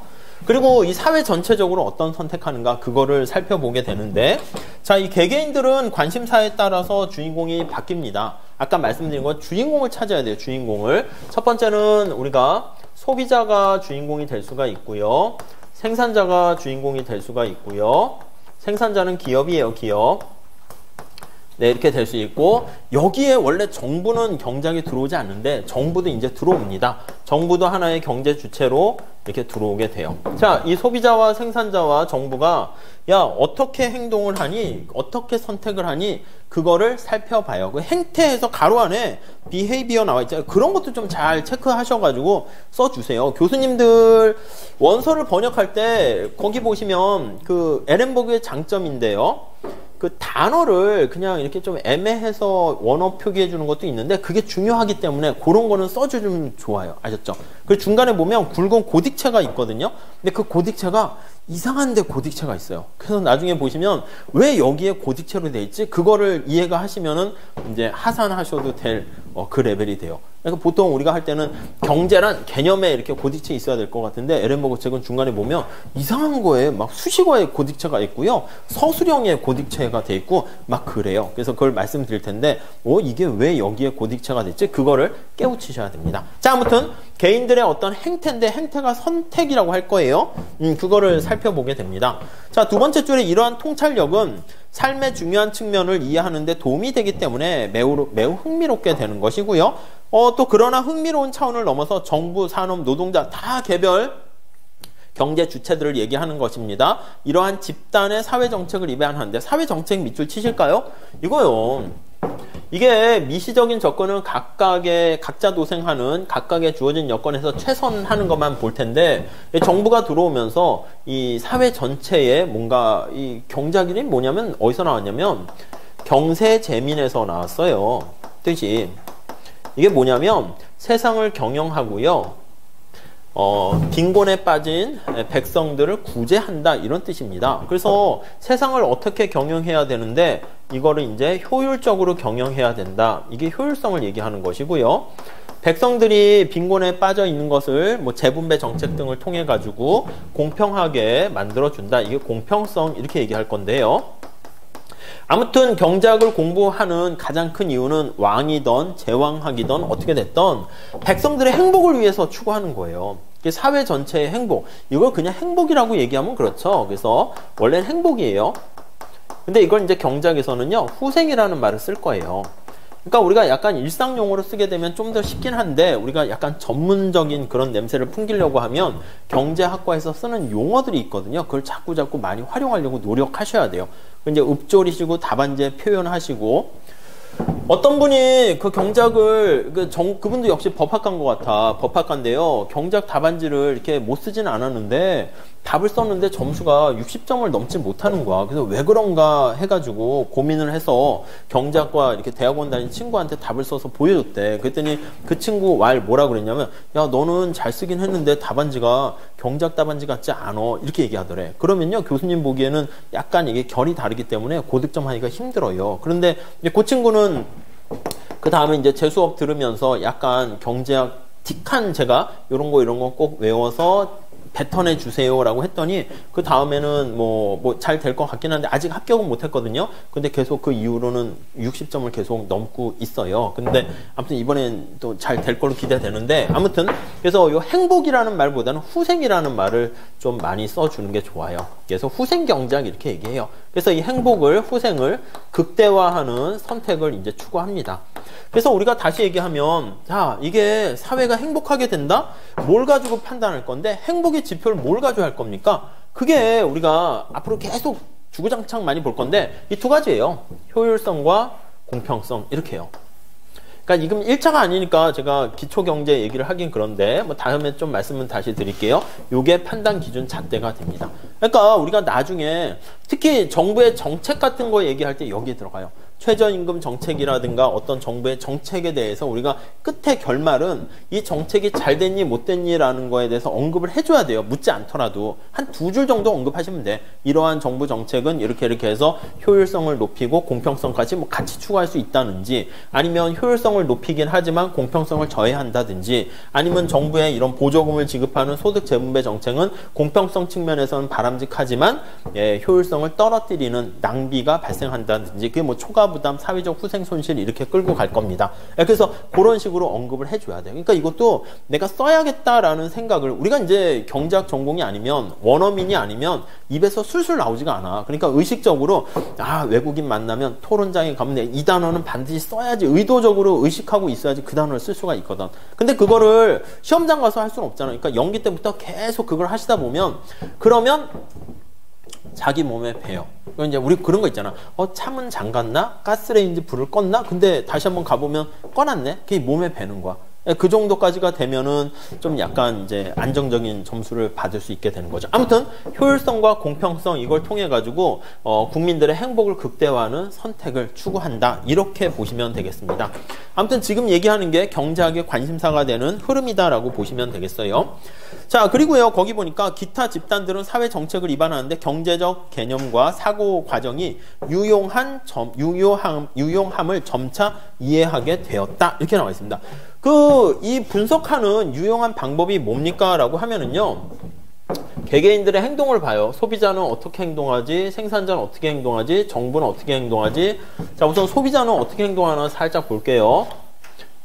그리고 이 사회 전체적으로 어떤 선택하는가, 그거를 살펴보게 되는데, 자, 이 개개인들은 관심사에 따라서 주인공이 바뀝니다. 아까 말씀드린 건 주인공을 찾아야 돼요, 주인공을. 첫 번째는 우리가 소비자가 주인공이 될 수가 있고요. 생산자가 주인공이 될 수가 있고요. 생산자는 기업이에요, 기업. 네, 이렇게 될 수 있고, 여기에 원래 정부는 경작이 들어오지 않는데 정부도 이제 들어옵니다. 정부도 하나의 경제 주체로 이렇게 들어오게 돼요. 자, 이 소비자와 생산자와 정부가 야, 어떻게 행동을 하니? 어떻게 선택을 하니? 그거를 살펴봐요. 그 행태에서 가로 안에 behavior 나와 있잖아요. 그런 것도 좀 잘 체크하셔가지고 써주세요. 교수님들 원서를 번역할 때 거기 보시면 그 에렌버그의 장점인데요. 그 단어를 그냥 이렇게 좀 애매해서 원어 표기해 주는 것도 있는데 그게 중요하기 때문에 그런 거는 써주면 좋아요. 아셨죠? 그 중간에 보면 굵은 고딕체가 있거든요. 근데 그 고딕체가 이상한데 고딕체가 있어요. 그래서 나중에 보시면 왜 여기에 고딕체로 돼 있지? 그거를 이해가 하시면은 이제 하산하셔도 될 그 레벨이 돼요. 그러니까 보통 우리가 할 때는 경제란 개념에 이렇게 고딕체 있어야 될 것 같은데 에렌버그 책은 중간에 보면 이상한 거에 막 수식어에 고딕체가 있고요. 서술형에 고딕체가 돼 있고 막 그래요. 그래서 그걸 말씀드릴 텐데 이게 왜 여기에 고딕체가 됐지? 그거를 깨우치셔야 됩니다. 자, 아무튼 개인들의 어떤 행태인데 행태가 선택이라고 할 거예요. 그거를 살펴보게 됩니다. 자, 두 번째 줄에 이러한 통찰력은 삶의 중요한 측면을 이해하는 데 도움이 되기 때문에 매우 흥미롭게 되는 것이고요. 또 그러나 흥미로운 차원을 넘어서 정부, 산업, 노동자 다 개별 경제 주체들을 얘기하는 것입니다. 이러한 집단의 사회정책을 입안하는데 사회정책 밑줄 치실까요? 이거요. 이게 미시적인 접근은 각자 도생하는 각각의 주어진 여건에서 최선 하는 것만 볼 텐데 정부가 들어오면서 이 사회 전체에 뭔가 이 경작일이 뭐냐면 어디서 나왔냐면 경세재민에서 나왔어요. 뜻이 이게 뭐냐면 세상을 경영하고요. 빈곤에 빠진 백성들을 구제한다 이런 뜻입니다. 그래서 세상을 어떻게 경영해야 되는데 이거를 이제 효율적으로 경영해야 된다. 이게 효율성을 얘기하는 것이고요. 백성들이 빈곤에 빠져 있는 것을 뭐 재분배 정책 등을 통해 가지고 공평하게 만들어 준다. 이게 공평성 이렇게 얘기할 건데요. 아무튼 경제학을 공부하는 가장 큰 이유는 왕이든 제왕학이든 어떻게 됐든 백성들의 행복을 위해서 추구하는 거예요. 사회 전체의 행복. 이걸 그냥 행복이라고 얘기하면 그렇죠. 그래서 원래는 행복이에요. 근데 이걸 이제 경제학에서는요, 후생이라는 말을 쓸 거예요. 그러니까 우리가 약간 일상용어로 쓰게 되면 좀 더 쉽긴 한데 우리가 약간 전문적인 그런 냄새를 풍기려고 하면 경제학과에서 쓰는 용어들이 있거든요. 그걸 자꾸 많이 활용하려고 노력하셔야 돼요. 이제 읊조리시고 답안지에 표현하시고 어떤 분이 그 경작을 그분도 역시 법학과인 것 같아. 법학과인데요. 경작 답안지를 이렇게 못 쓰지는 않았는데 답을 썼는데 점수가 60점을 넘지 못하는 거야. 그래서 왜 그런가 해가지고 고민을 해서 경작과 이렇게 대학원 다니는 친구한테 답을 써서 보여줬대. 그랬더니 그 친구 뭐라 그랬냐면 야, 너는 잘 쓰긴 했는데 답안지가 경작 답안지 같지 않어. 이렇게 얘기하더래. 그러면요, 교수님 보기에는 약간 이게 결이 다르기 때문에 고득점 하기가 힘들어요. 그런데 그 친구는 그 다음에 이제 제 수업 들으면서 약간 경제학 틱한 제가 이런 거 꼭 외워서 뱉어내 주세요라고 했더니 그 다음에는 뭐 잘 될 것 같긴 한데 아직 합격은 못 했거든요. 근데 계속 그 이후로는 60점을 계속 넘고 있어요. 근데 아무튼 이번엔 또 잘 될 걸로 기대되는데 아무튼 그래서 이 행복이라는 말보다는 후생이라는 말을 좀 많이 써주는 게 좋아요. 그래서 후생 경제학 이렇게 얘기해요. 그래서 이 행복을 후생을 극대화하는 선택을 이제 추구합니다. 그래서 우리가 다시 얘기하면 자, 이게 사회가 행복하게 된다? 뭘 가지고 판단할 건데 행복의 지표를 뭘 가지고 할 겁니까? 그게 우리가 앞으로 계속 주구장창 많이 볼 건데 이 두 가지예요. 효율성과 공평성 이렇게요. 그러니까 지금 1차가 아니니까 제가 기초경제 얘기를 하긴 그런데 뭐 다음에 좀 말씀은 다시 드릴게요. 요게 판단 기준 잣대가 됩니다. 그러니까 우리가 나중에 특히 정부의 정책 같은 거 얘기할 때 여기에 들어가요. 최저임금 정책이라든가 어떤 정부의 정책에 대해서 우리가 끝에 결말은 이 정책이 잘 됐니 못 됐니라는 거에 대해서 언급을 해줘야 돼요. 묻지 않더라도 한 2줄 정도 언급하시면 돼. 이러한 정부 정책은 이렇게 해서 효율성을 높이고 공평성까지 뭐 같이 추구할 수 있다든지 아니면 효율성을 높이긴 하지만 공평성을 저해한다든지 아니면 정부의 이런 보조금을 지급하는 소득 재분배 정책은 공평성 측면에서는 바람직하지만 효율성을 떨어뜨리는 낭비가 발생한다든지 그게 뭐 초과 부가 부담, 사회적 후생 손실 이렇게 끌고 갈 겁니다. 그래서 그런 식으로 언급을 해줘야 돼요. 그러니까 이것도 내가 써야겠다라는 생각을 우리가 이제 경제학 전공이 아니면 원어민이 아니면 입에서 술술 나오지가 않아. 그러니까 의식적으로 외국인 만나면 토론장에 가면 이 단어는 반드시 써야지 의도적으로 의식하고 있어야지 그 단어를 쓸 수가 있거든. 근데 그거를 시험장 가서 할 수는 없잖아. 그러니까 연기 때부터 계속 그걸 하시다 보면 그러면 자기 몸에 배요. 이제 우리 그런 거 있잖아. 차문 잠갔나? 가스레인지 불을 껐나? 근데 다시 한번 가보면 꺼놨네? 그게 몸에 배는 거야. 그 정도까지가 되면은 좀 약간 이제 안정적인 점수를 받을 수 있게 되는 거죠. 아무튼 효율성과 공평성 이걸 통해 가지고 국민들의 행복을 극대화하는 선택을 추구한다. 이렇게 보시면 되겠습니다. 아무튼 지금 얘기하는 게 경제학의 관심사가 되는 흐름이다라고 보시면 되겠어요. 자, 그리고요. 거기 보니까 기타 집단들은 사회 정책을 위반하는데 경제적 개념과 사고 과정이 유용함을 점차 이해하게 되었다. 이렇게 나와 있습니다. 이 분석하는 유용한 방법이 뭡니까? 라고 하면은요, 개개인들의 행동을 봐요. 소비자는 어떻게 행동하지? 생산자는 어떻게 행동하지? 정부는 어떻게 행동하지? 자, 우선 소비자는 어떻게 행동하나 살짝 볼게요.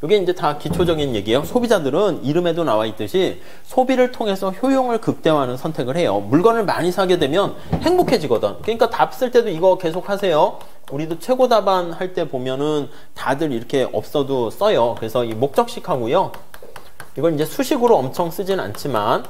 이게 이제 다 기초적인 얘기예요. 소비자들은 이름에도 나와 있듯이 소비를 통해서 효용을 극대화하는 선택을 해요. 물건을 많이 사게 되면 행복해지거든. 그러니까 답 쓸 때도 이거 계속 하세요. 우리도 최고 답안 할 때 보면은 다들 이렇게 없어도 써요. 그래서 이 목적식 하고요. 이걸 이제 수식으로 엄청 쓰진 않지만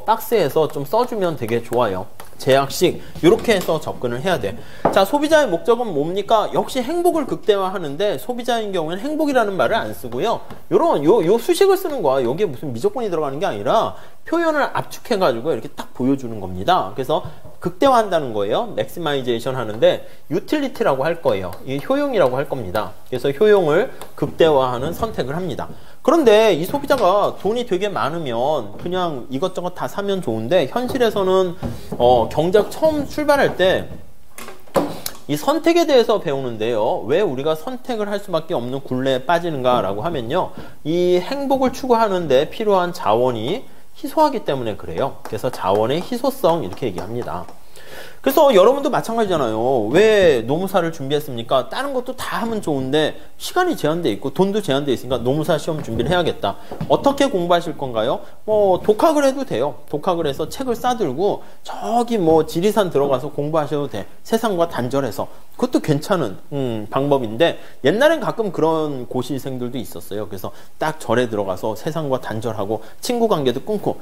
박스에서 좀 써주면 되게 좋아요. 제약식 이렇게 해서 접근을 해야 돼. 자, 소비자의 목적은 뭡니까? 역시 행복을 극대화하는데 소비자인 경우에는 행복이라는 말을 안 쓰고요. 요 수식을 쓰는 거야. 여기에 무슨 미적분이 들어가는 게 아니라 표현을 압축해가지고 이렇게 딱 보여주는 겁니다. 그래서 극대화한다는 거예요. 맥시마이제이션 하는데 유틸리티라고 할 거예요. 이 효용이라고 할 겁니다. 그래서 효용을 극대화하는 선택을 합니다. 그런데 이 소비자가 돈이 되게 많으면 그냥 이것저것 다 사면 좋은데 현실에서는 경제학 처음 출발할 때 이 선택에 대해서 배우는데요. 왜 우리가 선택을 할 수밖에 없는 굴레에 빠지는가라고 하면요. 이 행복을 추구하는데 필요한 자원이 희소하기 때문에 그래요. 그래서 자원의 희소성 이렇게 얘기합니다. 그래서 여러분도 마찬가지잖아요. 왜 노무사를 준비했습니까? 다른 것도 다 하면 좋은데 시간이 제한돼 있고 돈도 제한돼 있으니까 노무사 시험 준비를 해야겠다. 어떻게 공부하실 건가요? 독학을 해도 돼요. 독학을 해서 책을 싸들고 저기 지리산 들어가서 공부하셔도 돼. 세상과 단절해서. 그것도 괜찮은 방법인데 옛날엔 가끔 그런 고시생들도 있었어요. 그래서 딱 절에 들어가서 세상과 단절하고 친구 관계도 끊고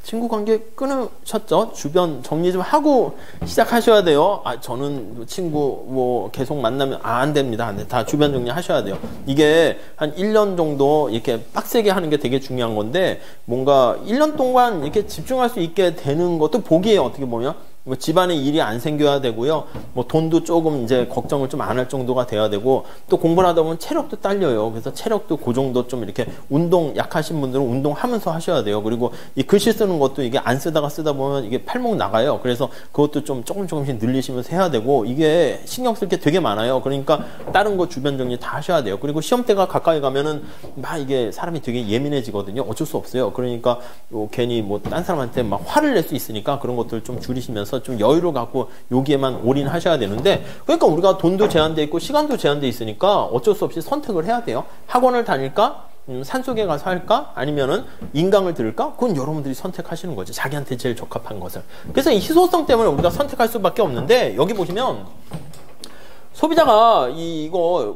친구 관계 끊으셨죠? 주변 정리 좀 하고 시작하셔야 돼요. 저는 친구 계속 만나면 안 됩니다. 다 주변 정리 하셔야 돼요. 이게 한 1년 정도 이렇게 빡세게 하는 게 되게 중요한 건데 뭔가 1년 동안 이렇게 집중할 수 있게 되는 것도 복이에요. 어떻게 보면. 집안에 일이 안 생겨야 되고요. 돈도 조금 이제 걱정을 좀 안 할 정도가 돼야 되고 또 공부를 하다 보면 체력도 딸려요. 그래서 체력도 그 정도 좀 이렇게 운동 약하신 분들은 운동하면서 하셔야 돼요. 그리고 이 글씨 쓰는 것도 이게 안 쓰다 보면 이게 팔목 나가요. 그래서 그것도 좀 조금씩 늘리시면서 해야 되고 이게 신경 쓸 게 되게 많아요. 그러니까 다른 거 주변 정리 다 하셔야 돼요. 그리고 시험대가 가까이 가면은 이게 사람이 되게 예민해지거든요. 어쩔 수 없어요. 그러니까 괜히 딴 사람한테 화를 낼 수 있으니까 그런 것들 좀 줄이시면서 좀 여유를 갖고 여기에만 올인하셔야 되는데 그러니까 우리가 돈도 제한돼 있고 시간도 제한돼 있으니까 어쩔 수 없이 선택을 해야 돼요. 학원을 다닐까? 산속에 가서 할까? 아니면은 인강을 들을까? 그건 여러분들이 선택하시는 거죠. 자기한테 제일 적합한 것을. 그래서 이 희소성 때문에 우리가 선택할 수밖에 없는데 여기 보시면 소비자가 이거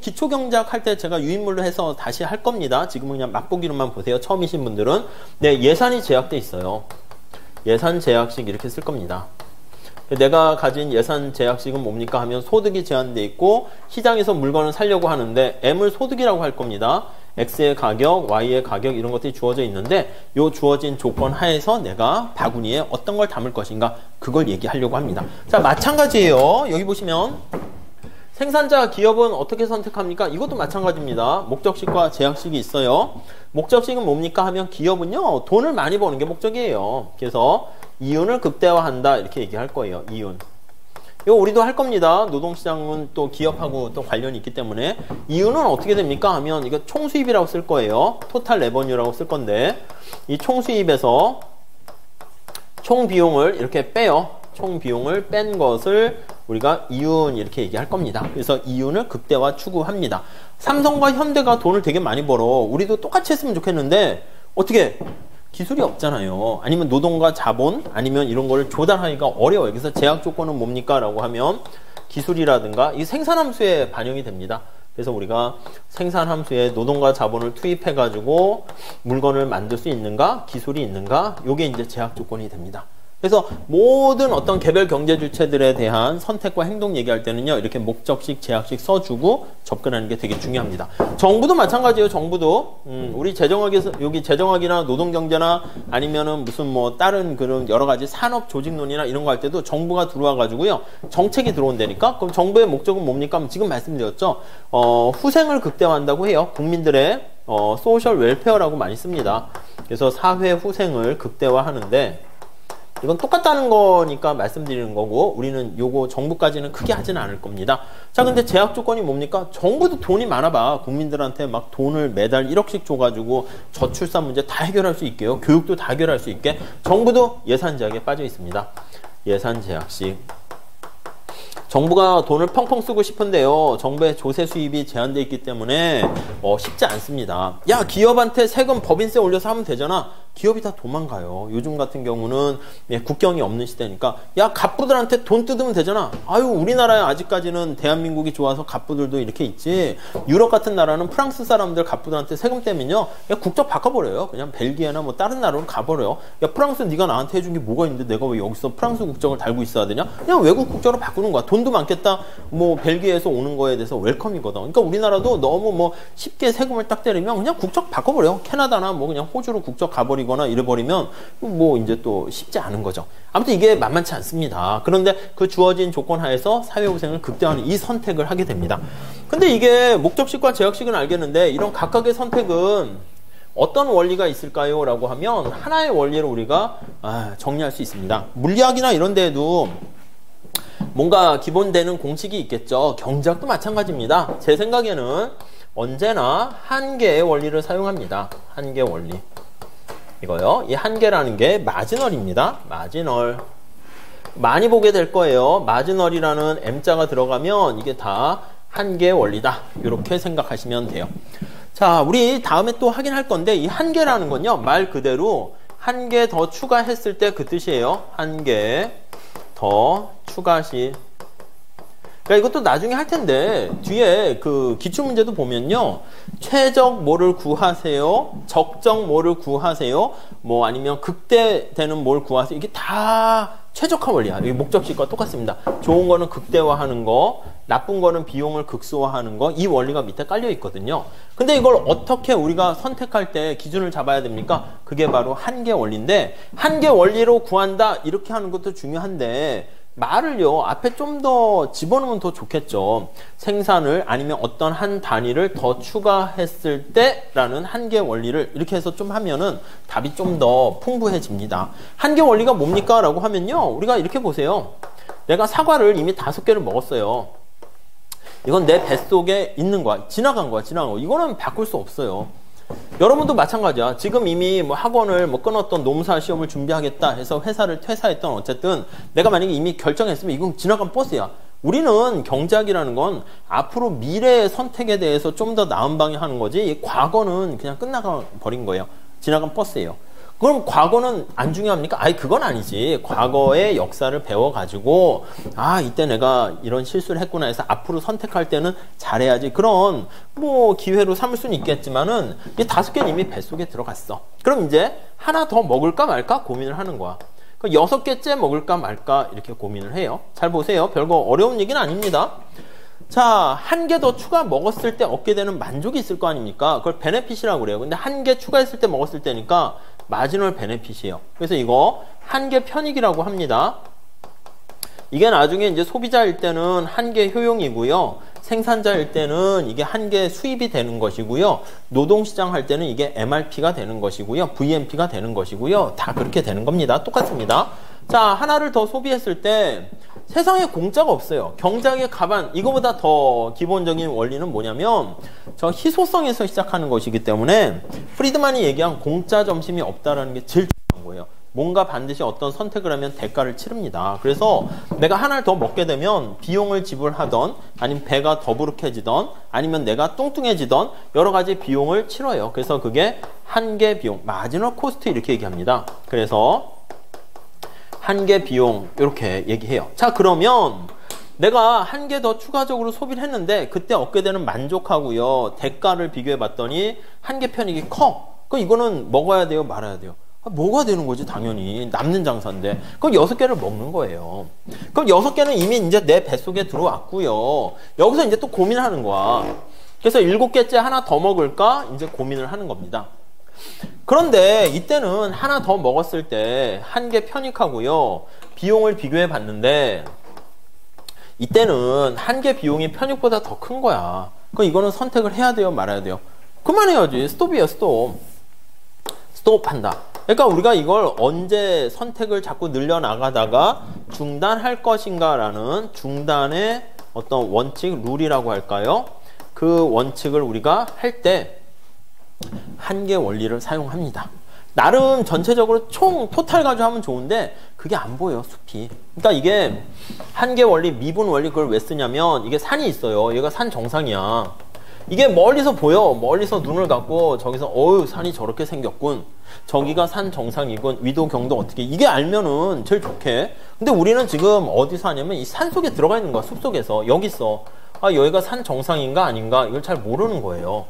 기초경제학 할 때 제가 유인물로 해서 다시 할 겁니다. 지금은 그냥 맛보기로만 보세요. 처음이신 분들은. 네, 예산이 제약돼 있어요. 예산 제약식 이렇게 쓸 겁니다. 내가 가진 예산 제약식은 뭡니까 하면 소득이 제한돼 있고 시장에서 물건을 사려고 하는데 M을 소득이라고 할 겁니다. X의 가격, Y의 가격 이런 것들이 주어져 있는데 요 주어진 조건 하에서 내가 바구니에 어떤 걸 담을 것인가 그걸 얘기하려고 합니다. 자, 마찬가지예요. 여기 보시면 생산자 기업은 어떻게 선택합니까? 이것도 마찬가지입니다. 목적식과 제약식이 있어요. 목적식은 뭡니까 하면 기업은요 돈을 많이 버는 게 목적이에요. 그래서 이윤을 극대화한다 이렇게 얘기할 거예요. 이윤. 이거 우리도 할 겁니다. 노동시장은 또 기업하고 또 관련이 있기 때문에 이윤은 어떻게 됩니까 하면 이거 총수입이라고 쓸 거예요. 토탈 레버뉴라고 쓸 건데 이 총수입에서 총 비용을 이렇게 빼요. 총 비용을 뺀 것을 우리가 이윤 이렇게 얘기할 겁니다. 그래서 이윤을 극대화 추구합니다. 삼성과 현대가 돈을 되게 많이 벌어. 우리도 똑같이 했으면 좋겠는데 어떻게 기술이 없잖아요. 아니면 노동과 자본 아니면 이런 걸 조달하기가 어려워요. 그래서 제약 조건은 뭡니까? 라고 하면 기술이라든가 이 생산함수에 반영이 됩니다. 그래서 우리가 생산함수에 노동과 자본을 투입해가지고 물건을 만들 수 있는가? 기술이 있는가? 요게 이제 제약 조건이 됩니다. 그래서 모든 어떤 개별 경제 주체들에 대한 선택과 행동 얘기할 때는요, 이렇게 목적식, 제약식 써주고 접근하는 게 되게 중요합니다. 정부도 마찬가지예요, 정부도. 우리 재정학에서, 여기 재정학이나 노동경제나 아니면은 무슨 뭐 다른 그런 여러 가지 산업 조직론이나 이런 거 할 때도 정부가 들어와가지고요, 정책이 들어온다니까? 그럼 정부의 목적은 뭡니까? 지금 말씀드렸죠? 후생을 극대화한다고 해요. 국민들의, 소셜 웰페어라고 많이 씁니다. 그래서 사회 후생을 극대화하는데, 이건 똑같다는 거니까 말씀드리는 거고 우리는 요거 정부까지는 크게 하지는 않을 겁니다. 자, 근데 제약 조건이 뭡니까? 정부도 돈이 많아봐. 국민들한테 막 돈을 매달 1억씩 줘가지고 저출산 문제 다 해결할 수 있게요. 교육도 다 해결할 수 있게 정부도 예산 제약에 빠져 있습니다. 예산 제약식. 정부가 돈을 펑펑 쓰고 싶은데요, 정부의 조세 수입이 제한되어 있기 때문에 쉽지 않습니다. 야, 기업한테 세금 법인세 올려서 하면 되잖아. 기업이 다 도망가요. 요즘 같은 경우는 국경이 없는 시대니까 야, 갑부들한테 돈 뜯으면 되잖아. 아유, 우리나라에 아직까지는 대한민국이 좋아서 갑부들도 이렇게 있지. 유럽 같은 나라는 프랑스 사람들 갑부들한테 세금 떼면요, 야, 국적 바꿔버려요. 그냥 벨기에나 뭐 다른 나라로 가버려요. 야, 프랑스 네가 나한테 해준 게 뭐가 있는데 내가 왜 여기서 프랑스 국적을 달고 있어야 되냐? 그냥 외국 국적으로 바꾸는 거야. 돈도 많겠다. 뭐 벨기에에서 오는 거에 대해서 웰컴이거든. 그러니까 우리나라도 너무 뭐 쉽게 세금을 딱 때리면 그냥 국적 바꿔버려. 캐나다나 뭐 그냥 호주로 국적 가버리거나 이래버리면 뭐 이제 또 쉽지 않은 거죠. 아무튼 이게 만만치 않습니다. 그런데 그 주어진 조건 하에서 사회후생을 극대화하는 이 선택을 하게 됩니다. 근데 이게 목적식과 제약식은 알겠는데 이런 각각의 선택은 어떤 원리가 있을까요? 라고 하면 하나의 원리를 우리가 정리할 수 있습니다. 물리학이나 이런 데에도 뭔가 기본되는 공식이 있겠죠. 경제학도 마찬가지입니다. 제 생각에는 언제나 한 개의 원리를 사용합니다. 한 개 원리. 이거요. 이 한 개라는 게 마지널입니다. 마지널. 많이 보게 될 거예요. 마지널이라는 M자가 들어가면 이게 다 한 개의 원리다. 이렇게 생각하시면 돼요. 자, 우리 다음에 또 확인할 건데 이 한 개라는 건요, 말 그대로 한 개 더 추가했을 때 그 뜻이에요. 한 개 더 추가시. 그러니까 이것도 나중에 할 텐데 뒤에 그 기출문제도 보면요, 최적 뭐를 구하세요, 적정 뭐를 구하세요, 뭐 아니면 극대되는 뭘 구하세요. 이게 다 최적화 원리야. 이게 목적식과 똑같습니다. 좋은 거는 극대화하는 거, 나쁜 거는 비용을 극소화하는 거, 이 원리가 밑에 깔려 있거든요. 근데 이걸 어떻게 우리가 선택할 때 기준을 잡아야 됩니까? 그게 바로 한 개 원리인데, 한 개 원리로 구한다 이렇게 하는 것도 중요한데 말을요, 앞에 좀 더 집어넣으면 더 좋겠죠. 생산을 아니면 어떤 한 단위를 더 추가했을 때라는 한계 원리를 이렇게 해서 좀 하면은 답이 좀 더 풍부해집니다. 한계 원리가 뭡니까? 라고 하면요, 우리가 이렇게 보세요. 내가 사과를 이미 5개를 먹었어요. 이건 내 뱃속에 있는 거야. 지나간 거야, 지나간 거. 이거는 바꿀 수 없어요. 여러분도 마찬가지야. 지금 이미 뭐 학원을 뭐 끊었던, 노무사 시험을 준비하겠다 해서 회사를 퇴사했던, 어쨌든 내가 만약에 이미 결정했으면 이건 지나간 버스야. 우리는 경제학이라는 건 앞으로 미래의 선택에 대해서 좀 더 나은 방향 하는 거지, 이 과거는 그냥 끝나가 버린 거예요. 지나간 버스예요. 그럼 과거는 안 중요합니까? 아니, 그건 아니지. 과거의 역사를 배워가지고, 이때 내가 이런 실수를 했구나 해서 앞으로 선택할 때는 잘해야지. 그런, 뭐, 기회로 삼을 수는 있겠지만은, 이 5개는 이미 뱃속에 들어갔어. 그럼 이제 하나 더 먹을까 말까 고민을 하는 거야. 6개째 먹을까 말까 이렇게 고민을 해요. 잘 보세요. 별거 어려운 얘기는 아닙니다. 자, 한 개 더 추가 먹었을 때 얻게 되는 만족이 있을 거 아닙니까? 그걸 베네핏이라고 그래요. 근데 한 개 추가했을 때 먹었을 때니까 마지널 베네핏이에요. 그래서 이거 한 개 편익이라고 합니다. 이게 나중에 이제 소비자일 때는 한 개 효용이고요. 생산자일 때는 이게 한 개 수입이 되는 것이고요. 노동시장 할 때는 이게 MRP가 되는 것이고요. VMP가 되는 것이고요. 다 그렇게 되는 겁니다. 똑같습니다. 자, 하나를 더 소비했을 때 세상에 공짜가 없어요. 경제학의 가반, 이거보다 더 기본적인 원리는 뭐냐면 저 희소성에서 시작하는 것이기 때문에 프리드만이 얘기한 공짜 점심이 없다라는 게 제일 중요한 거예요. 뭔가 반드시 어떤 선택을 하면 대가를 치릅니다. 그래서 내가 하나를 더 먹게 되면 비용을 지불하던 아니면 배가 더부룩해지던 아니면 내가 뚱뚱해지던 여러 가지 비용을 치러요. 그래서 그게 한계 비용, 마지노 코스트 이렇게 얘기합니다. 그래서 한계 비용 이렇게 얘기해요. 자, 그러면 내가 한 개 더 추가적으로 소비를 했는데 그때 얻게 되는 만족하고요. 대가를 비교해 봤더니 한계 편익이 커. 그럼 이거는 먹어야 돼요? 말아야 돼요? 먹어야 되는 거지, 당연히. 남는 장사인데. 그럼 6개를 먹는 거예요. 그럼 6개는 이미 이제 내 뱃속에 들어왔고요. 여기서 이제 또 고민하는 거야. 그래서 7개째 하나 더 먹을까? 이제 고민을 하는 겁니다. 그런데 이때는 하나 더 먹었을 때 한계 편익하고요. 비용을 비교해 봤는데 이때는 한계 비용이 편익보다 더 큰 거야. 그럼 이거는 선택을 해야 돼요? 말아야 돼요? 그만해야지. 스톱이에요, 스톱. 스톱한다. 그러니까 우리가 이걸 언제 선택을 자꾸 늘려나가다가 중단할 것인가라는 중단의 어떤 원칙, 룰이라고 할까요? 그 원칙을 우리가 할 때 한계 원리를 사용합니다. 나름 전체적으로 총 토탈 가지고 하면 좋은데 그게 안 보여, 숲이. 그러니까 이게 한계 원리, 미분 원리 그걸 왜 쓰냐면 이게 산이 있어요. 얘가 산 정상이야. 이게 멀리서 보여. 멀리서 눈을 감고 저기서 어휴 산이 저렇게 생겼군. 저기가 산 정상이군. 위도 경도 어떻게. 이게 알면은 제일 좋게. 근데 우리는 지금 어디서 하냐면 이 산 속에 들어가 있는 거야. 숲속에서. 여기 있어. 아, 여기가 산 정상인가 아닌가 이걸 잘 모르는 거예요.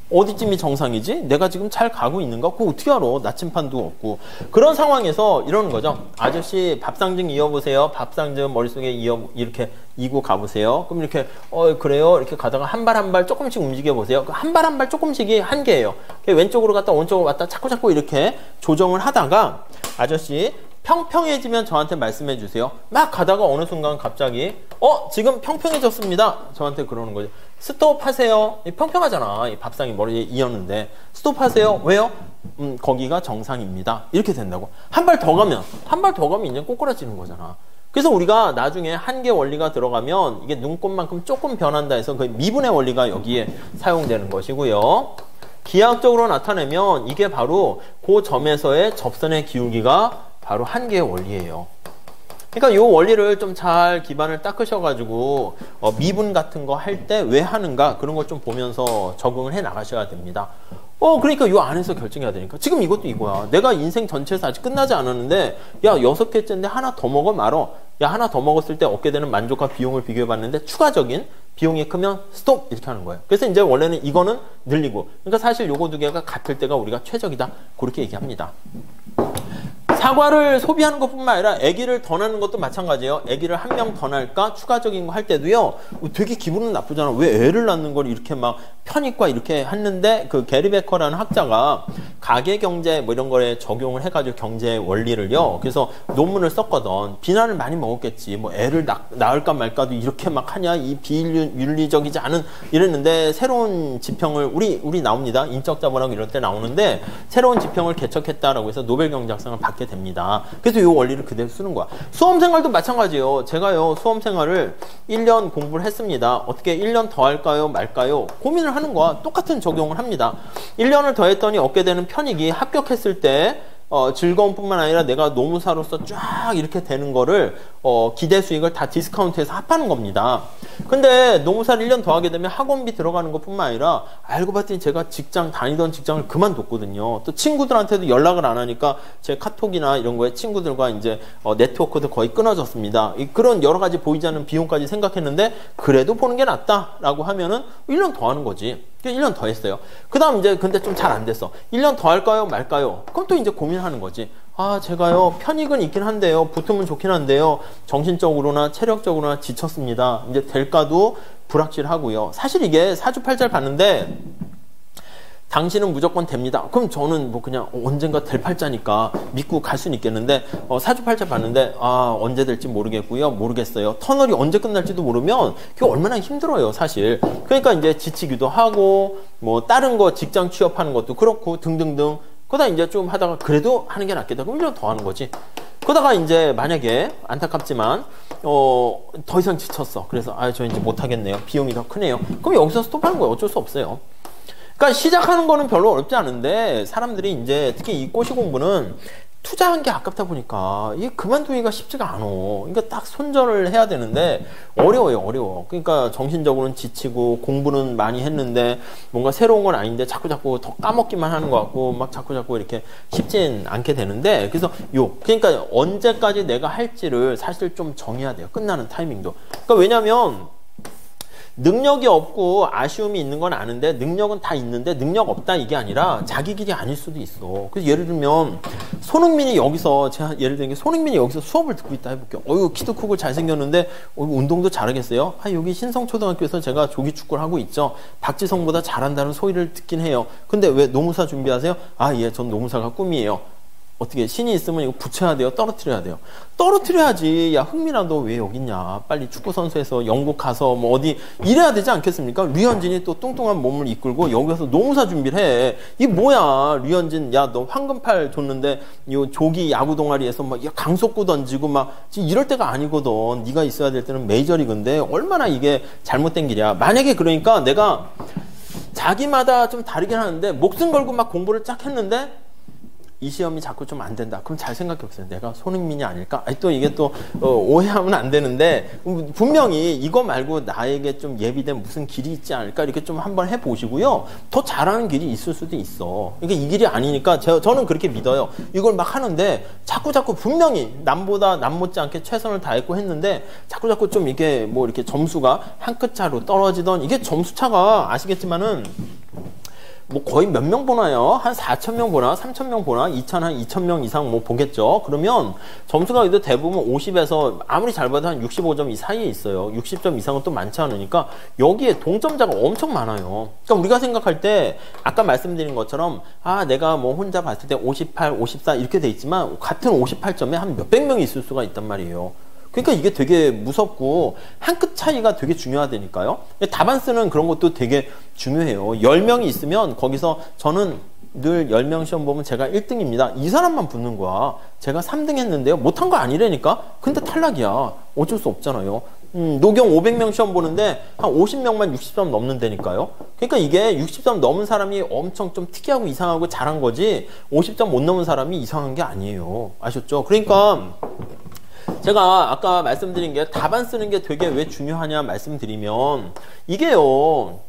어디쯤이 정상이지? 내가 지금 잘 가고 있는가? 그거 어떻게 알아? 나침판도 없고. 그런 상황에서 이러는 거죠. 아저씨 밥상 좀 이어보세요. 밥상 좀 머릿속에 이렇게 이고 가보세요. 그럼 이렇게 그래요? 이렇게 가다가 한 발 한 발 조금씩 움직여보세요. 한 발 한 발 조금씩이 한계예요. 왼쪽으로 갔다 오른쪽으로 왔다 자꾸 이렇게 조정을 하다가 아저씨 평평해지면 저한테 말씀해 주세요. 막 가다가 어느 순간 갑자기 지금 평평해졌습니다. 저한테 그러는 거죠. 스톱하세요. 평평하잖아. 이 밥상이 머리에 이었는데 스톱하세요. 왜요? 거기가 정상입니다. 이렇게 된다고. 한 발 더 가면 이제 꼬꾸라지는 거잖아. 그래서 우리가 나중에 한계 원리가 들어가면 이게 눈꽃만큼 조금 변한다 해서 그 미분의 원리가 여기에 사용되는 것이고요. 기하학적으로 나타내면 이게 바로 그 점에서의 접선의 기울기가 바로 한계의 원리예요. 그러니까 이 원리를 좀 잘 기반을 닦으셔가지고 미분 같은 거 할 때 왜 하는가 그런 걸 좀 보면서 적응을 해 나가셔야 됩니다. 그러니까 이 안에서 결정해야 되니까. 지금 이것도 이거야. 내가 인생 전체에서 아직 끝나지 않았는데 야 6개째인데 하나 더 먹어 말어. 야 하나 더 먹었을 때 얻게 되는 만족과 비용을 비교해봤는데 추가적인 비용이 크면 스톱 이렇게 하는 거예요. 그래서 이제 원래는 이거는 늘리고 그러니까 사실 요거 두 개가 같을 때가 우리가 최적이다 그렇게 얘기합니다. 사과를 소비하는 것뿐만 아니라 아기를 더 낳는 것도 마찬가지예요. 아기를 한 명 더 낳을까 추가적인 거 할 때도요. 되게 기분은 나쁘잖아. 왜 애를 낳는 걸 이렇게 막 편익과 이렇게 했는데 그 게리 베커라는 학자가 가계경제 뭐 이런 거에 적용을 해가지고 경제 원리를요. 그래서 논문을 썼거든. 비난을 많이 먹었겠지. 뭐 애를 낳을까 말까도 이렇게 막 하냐 이 비윤리적이지 않은 이랬는데 새로운 지평을 우리 나옵니다. 인적 자본하고 이럴 때 나오는데 새로운 지평을 개척했다라고 해서 노벨 경제학상을 받게 됩니다. 그래서 이 원리를 그대로 쓰는 거야. 수험생활도 마찬가지예요. 제가요 수험생활을 1년 공부를 했습니다. 어떻게 1년 더 할까요 말까요 고민을 하는 거야. 똑같은 적용을 합니다. 1년을 더 했더니 얻게 되는 편익이 합격했을 때 즐거움뿐만 아니라 내가 노무사로서 쫙 이렇게 되는 거를 기대 수익을 다 디스카운트해서 합하는 겁니다. 근데 노무사를 1년 더 하게 되면 학원비 들어가는 것뿐만 아니라 알고 봤더니 제가 다니던 직장을 그만뒀거든요. 또 친구들한테도 연락을 안 하니까 제 카톡이나 이런 거에 친구들과 이제 네트워크도 거의 끊어졌습니다. 그런 여러 가지 보이지 않는 비용까지 생각했는데 그래도 보는 게 낫다라고 하면은 1년 더 하는 거지. 1년 더 했어요. 그 다음 이제 근데 좀 잘 안 됐어. 1년 더 할까요 말까요? 그럼 또 이제 고민하는 거지. 아 제가요 편익은 있긴 한데요. 붙으면 좋긴 한데요. 정신적으로나 체력적으로나 지쳤습니다. 이제 될까도 불확실하고요. 사실 이게 사주팔자를 봤는데 당신은 무조건 됩니다. 그럼 저는 뭐 그냥 언젠가 될 팔자니까 믿고 갈 수는 있겠는데 사주팔자 봤는데 언제 될지 모르겠어요. 터널이 언제 끝날지도 모르면 그게 얼마나 힘들어요 사실. 그러니까 이제 지치기도 하고 뭐 다른 거 직장 취업하는 것도 그렇고 등등등. 그러다 이제 좀 하다가 그래도 하는 게 낫겠다. 그럼 1년 더 하는 거지. 그러다가 이제 만약에 안타깝지만 더 이상 지쳤어. 그래서 저 이제 못하겠네요. 비용이 더 크네요. 그럼 여기서 스톱하는 거예요. 어쩔 수 없어요. 그러니까 시작하는 거는 별로 어렵지 않은데 사람들이 이제 특히 이 꼬시 공부는 투자한 게 아깝다 보니까 이게 그만두기가 쉽지가 않아. 그러니까 딱 손절을 해야 되는데 어려워요, 어려워. 그러니까 정신적으로는 지치고 공부는 많이 했는데 뭔가 새로운 건 아닌데 자꾸 더 까먹기만 하는 것 같고 막 자꾸 이렇게 쉽진 않게 되는데 그러니까 언제까지 내가 할지를 사실 좀 정해야 돼요. 끝나는 타이밍도. 그러니까 왜냐면 능력이 없고 아쉬움이 있는 건 아는데 능력은 다 있는데 능력 없다 이게 아니라 자기 길이 아닐 수도 있어. 그래서 예를 들면 손흥민이 여기서 제가 예를 들면 손흥민이 여기서 수업을 듣고 있다 해볼게요. 키도 크고 잘생겼는데 운동도 잘하겠어요? 여기 신성초등학교에서 제가 조기축구를 하고 있죠. 박지성보다 잘한다는 소리를 듣긴 해요. 근데 왜 노무사 준비하세요? 예, 전 노무사가 꿈이에요. 어떻게 신이 있으면 이거 붙여야 돼요? 떨어뜨려야 돼요? 떨어뜨려야지. 야, 흥민아 너 왜 여기 있냐? 빨리 축구선수에서 영국 가서 뭐 어디 이래야 되지 않겠습니까? 류현진이 또 뚱뚱한 몸을 이끌고 여기 가서 노무사 준비를 해. 이게 뭐야? 류현진 야 너 황금팔 줬는데 요 조기 야구 동아리에서 막 강속구 던지고 막 지금 이럴 때가 아니거든. 네가 있어야 될 때는 메이저리그인데 얼마나 이게 잘못된 길이야. 만약에 그러니까 내가 자기마다 좀 다르긴 하는데 목숨 걸고 막 공부를 쫙 했는데 이 시험이 자꾸 좀 안 된다. 그럼 잘 생각해 보세요. 내가 손흥민이 아닐까? 또 이게 또 오해하면 안 되는데 분명히 이거 말고 나에게 좀 예비된 무슨 길이 있지 않을까? 이렇게 좀 한번 해보시고요. 더 잘하는 길이 있을 수도 있어. 이게 이 길이 아니니까 저는 그렇게 믿어요. 이걸 막 하는데 자꾸 분명히 남 못지않게 최선을 다했고 했는데 자꾸 좀 이게 뭐 이렇게 점수가 한 끗 차로 떨어지던 이게 점수 차가 아시겠지만은 뭐 거의 몇 명 보나요? 한 4,000명 보나? 3,000명 보나? 2,000명 이상 뭐 보겠죠? 그러면 점수가 그래도 대부분 50에서 아무리 잘 봐도 한 65점 이 사이에 있어요. 60점 이상은 또 많지 않으니까 여기에 동점자가 엄청 많아요. 그러니까 우리가 생각할 때 아까 말씀드린 것처럼 내가 뭐 혼자 봤을 때 58, 54 이렇게 돼 있지만 같은 58점에 한 몇백 명이 있을 수가 있단 말이에요. 그러니까 이게 되게 무섭고 한 끗 차이가 되게 중요하다니까요. 답안 쓰는 그런 것도 되게 중요해요. 10명이 있으면 거기서 저는 늘 10명 시험 보면 제가 1등입니다. 이 사람만 붙는 거야. 제가 3등 했는데요. 못한 거 아니라니까? 근데 탈락이야. 어쩔 수 없잖아요. 노경 500명 시험 보는데 한 50명만 60점 넘는다니까요. 그러니까 이게 60점 넘은 사람이 엄청 좀 특이하고 이상하고 잘한 거지 50점 못 넘은 사람이 이상한 게 아니에요. 아셨죠? 그러니까 제가 아까 말씀드린 게 답안 쓰는 게 되게 왜 중요하냐 말씀드리면 이게요.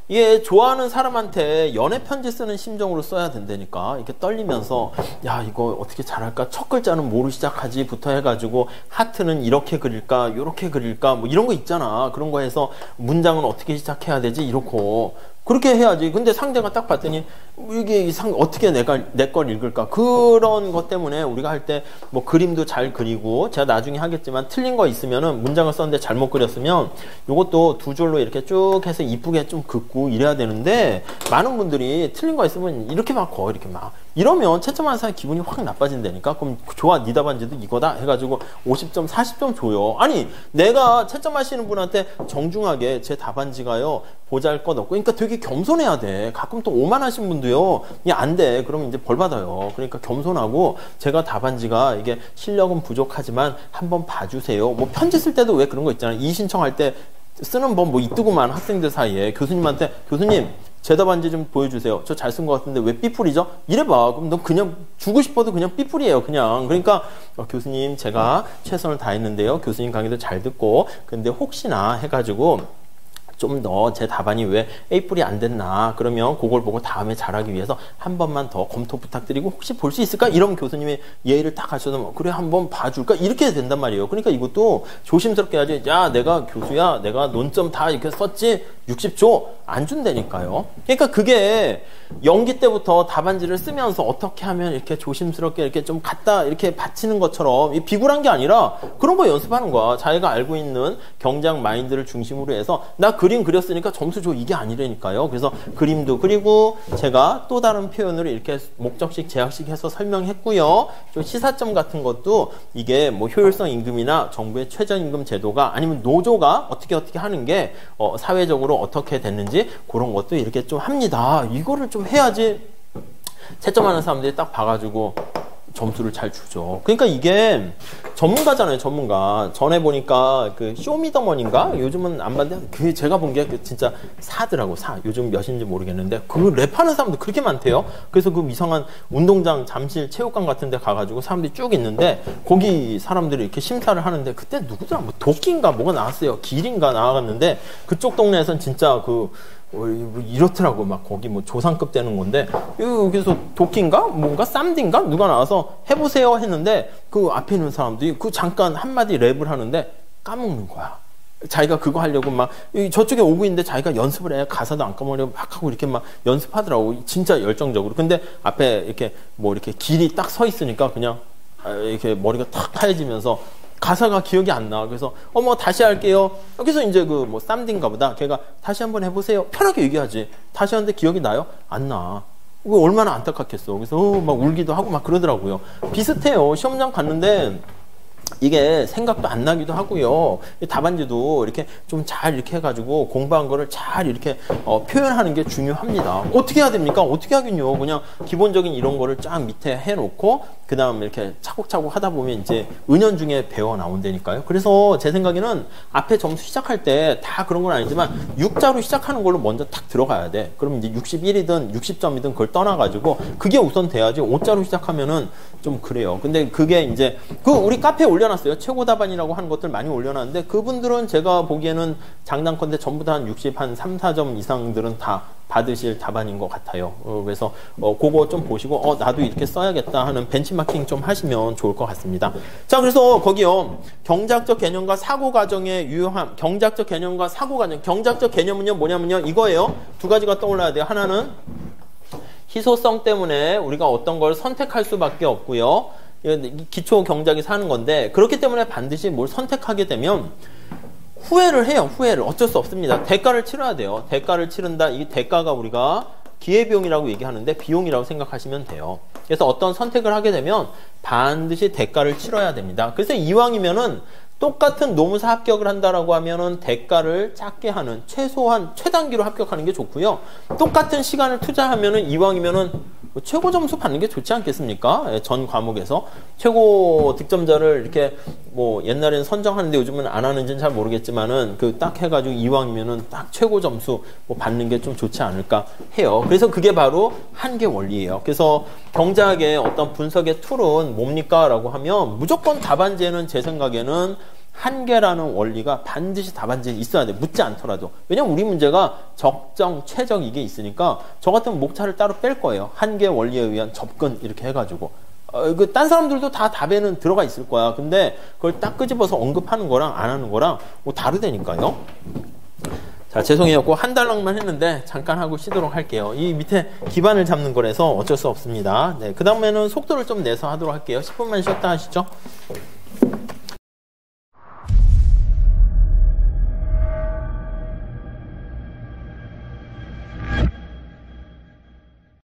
이게 좋아하는 사람한테 연애 편지 쓰는 심정으로 써야 된다니까. 이렇게 떨리면서 야 이거 어떻게 잘할까? 첫 글자는 뭐로 시작하지?부터 해가지고 하트는 이렇게 그릴까? 요렇게 그릴까? 뭐 이런 거 있잖아. 그런 거 해서 문장은 어떻게 시작해야 되지? 이렇고 그렇게 해야지. 근데 상대가 딱 봤더니 이게 어떻게 내 걸 읽을까? 그런 것 때문에 우리가 할 때 뭐 그림도 잘 그리고 제가 나중에 하겠지만 틀린 거 있으면은 문장을 썼는데 잘못 그렸으면 요것도 두 줄로 이렇게 쭉 해서 이쁘게 좀 긋고 이래야 되는데 많은 분들이 틀린 거 있으면 이렇게 막 이렇게 막 이러면 채점하는 사람이 기분이 확 나빠진다니까. 그럼 좋아 네 답안지도 이거다 해가지고 50점 40점 줘요. 아니 내가 채점하시는 분한테 정중하게 제 답안지가요 보잘것없고 그러니까 되게 겸손해야 돼. 가끔 또 오만하신 분도요 안 돼. 그러면 이제 벌 받아요. 그러니까 겸손하고 제가 답안지가 이게 실력은 부족하지만 한번 봐주세요. 뭐 편지 쓸 때도 왜 그런 거 있잖아요. 이의 신청할 때 쓰는 법 뭐 있더구만 학생들 사이에. 교수님한테 교수님 제 답안지 좀 보여주세요. 저 잘 쓴 것 같은데 왜 삐풀이죠? 이래봐. 그럼 너 그냥 주고 싶어도 그냥 삐풀이에요. 그냥. 그러니까 교수님 제가 최선을 다했는데요. 교수님 강의도 잘 듣고 근데 혹시나 해가지고 좀 더 제 답안이 왜 A뿔이 안 됐나 그러면 그걸 보고 다음에 잘하기 위해서 한 번만 더 검토 부탁드리고 혹시 볼 수 있을까? 이러면 교수님이 예의를 딱 하셔서 그래 한번 봐줄까? 이렇게 된단 말이에요. 그러니까 이것도 조심스럽게 해야지. 야 내가 교수야 내가 논점 다 이렇게 썼지 60조 안 준다니까요. 그러니까 그게 연기 때부터 답안지를 쓰면서 어떻게 하면 이렇게 조심스럽게 이렇게 좀 갖다 이렇게 받치는 것처럼 비굴한 게 아니라 그런 거 연습하는 거야. 자기가 알고 있는 경장 마인드를 중심으로 해서 나 그림 그렸으니까 점수 줘 이게 아니라니까요. 그래서 그림도 그리고 제가 또 다른 표현으로 이렇게 목적식 제약식 해서 설명했고요. 좀 시사점 같은 것도 이게 뭐 효율성 임금이나 정부의 최저임금 제도가 아니면 노조가 어떻게 하는 게 사회적으로 어떻게 됐는지 그런 것도 이렇게 좀 합니다. 이거를 좀 해야지 채점하는 사람들이 딱 봐가지고 점수를 잘 주죠. 그러니까 이게 전문가잖아요, 전문가. 전에 보니까 그 쇼미더머니인가? 요즘은 안 봤는데 그 제가 본 게 진짜 사더라고, 사. 요즘 몇인지 모르겠는데 그 랩하는 사람도 그렇게 많대요. 그래서 그 이상한 운동장, 잠실, 체육관 같은 데 가가지고 사람들이 쭉 있는데 거기 사람들이 이렇게 심사를 하는데 그때 누구더라? 뭐 도끼인가 뭐가 나왔어요. 길인가 나와갔는데 그쪽 동네에선 진짜 그 이렇더라고. 막 거기 뭐 조상급 되는 건데 여기서 도끼인가 뭔가 쌈디인가 누가 나와서 해보세요 했는데 그 앞에 있는 사람들이 그 잠깐 한마디 랩을 하는데 까먹는 거야. 자기가 그거 하려고 막 저쪽에 오고 있는데 자기가 연습을 해. 가사도 안 까먹으려고 막 하고 이렇게 막 연습하더라고. 진짜 열정적으로. 근데 앞에 이렇게 뭐 이렇게 길이 딱 서 있으니까 그냥 이렇게 머리가 탁 하얘지면서 가사가 기억이 안 나. 그래서 뭐 다시 할게요. 그래서 이제 그 뭐 쌈디인가 보다. 걔가 다시 한번 해보세요. 편하게 얘기하지. 다시 하는데 기억이 나요? 안 나. 얼마나 안타깝겠어. 그래서 막 울기도 하고 막 그러더라고요. 비슷해요. 시험장 갔는데 이게 생각도 안 나기도 하고요. 답안지도 이렇게 좀 잘 이렇게 해가지고 공부한 거를 잘 이렇게 표현하는 게 중요합니다. 어떻게 해야 됩니까? 어떻게 하긴요. 그냥 기본적인 이런 거를 쫙 밑에 해놓고 그 다음 이렇게 차곡차곡 하다 보면 이제 은연중에 배워 나온다니까요. 그래서 제 생각에는 앞에 점수 시작할 때 다 그런 건 아니지만 6자로 시작하는 걸로 먼저 딱 들어가야 돼. 그럼 이제 61이든 60점이든 그걸 떠나가지고 그게 우선 돼야지 5자로 시작하면은 좀 그래요. 근데 그게 이제 그 우리 카페에 올려놨어요. 최고 답안이라고 하는 것들 많이 올려놨는데 그분들은 제가 보기에는 장단컨대 전부 다 한 60, 한 3, 4점 이상들은 다 받으실 답안인 것 같아요. 그래서 그거 좀 보시고 나도 이렇게 써야겠다 하는 벤치마킹 좀 하시면 좋을 것 같습니다. 자, 그래서 거기요. 경제학적 개념과 사고 과정의 유효함. 경제학적 개념과 사고 과정. 경제학적 개념은요 뭐냐면요 이거예요. 두 가지가 떠올라야 돼요. 하나는 희소성 때문에 우리가 어떤 걸 선택할 수밖에 없고요. 기초 경제학이 사는 건데 그렇기 때문에 반드시 뭘 선택하게 되면 후회를 해요. 후회를. 어쩔 수 없습니다. 대가를 치러야 돼요. 대가를 치른다. 이 대가가 우리가 기회비용이라고 얘기하는데 비용이라고 생각하시면 돼요. 그래서 어떤 선택을 하게 되면 반드시 대가를 치러야 됩니다. 그래서 이왕이면은 똑같은 노무사 합격을 한다라고 하면은 대가를 작게 하는 최소한 최단기로 합격하는 게 좋고요. 똑같은 시간을 투자하면은 이왕이면은 최고 점수 받는 게 좋지 않겠습니까? 전 과목에서 최고 득점자를 이렇게 뭐 옛날에는 선정하는데 요즘은 안 하는지는 잘 모르겠지만은 그 딱 해가지고 이왕이면은 딱 최고 점수 뭐 받는 게 좀 좋지 않을까 해요. 그래서 그게 바로 한계 원리예요. 그래서 경제학의 어떤 분석의 툴은 뭡니까?라고 하면 무조건 답안지에는 제 생각에는 한계라는 원리가 반드시 답안지에 있어야 돼. 묻지 않더라도. 왜냐면 우리 문제가 적정, 최적 이게 있으니까 저 같은 목차를 따로 뺄 거예요. 한계 원리에 의한 접근 이렇게 해가지고. 딴 사람들도 다 답에는 들어가 있을 거야. 근데 그걸 딱 끄집어서 언급하는 거랑 안 하는 거랑 뭐 다르다니까요. 자, 죄송해요. 한 달락만 했는데 잠깐 하고 쉬도록 할게요. 이 밑에 기반을 잡는 거라서 어쩔 수 없습니다. 네, 그 다음에는 속도를 좀 내서 하도록 할게요. 10분만 쉬었다 하시죠.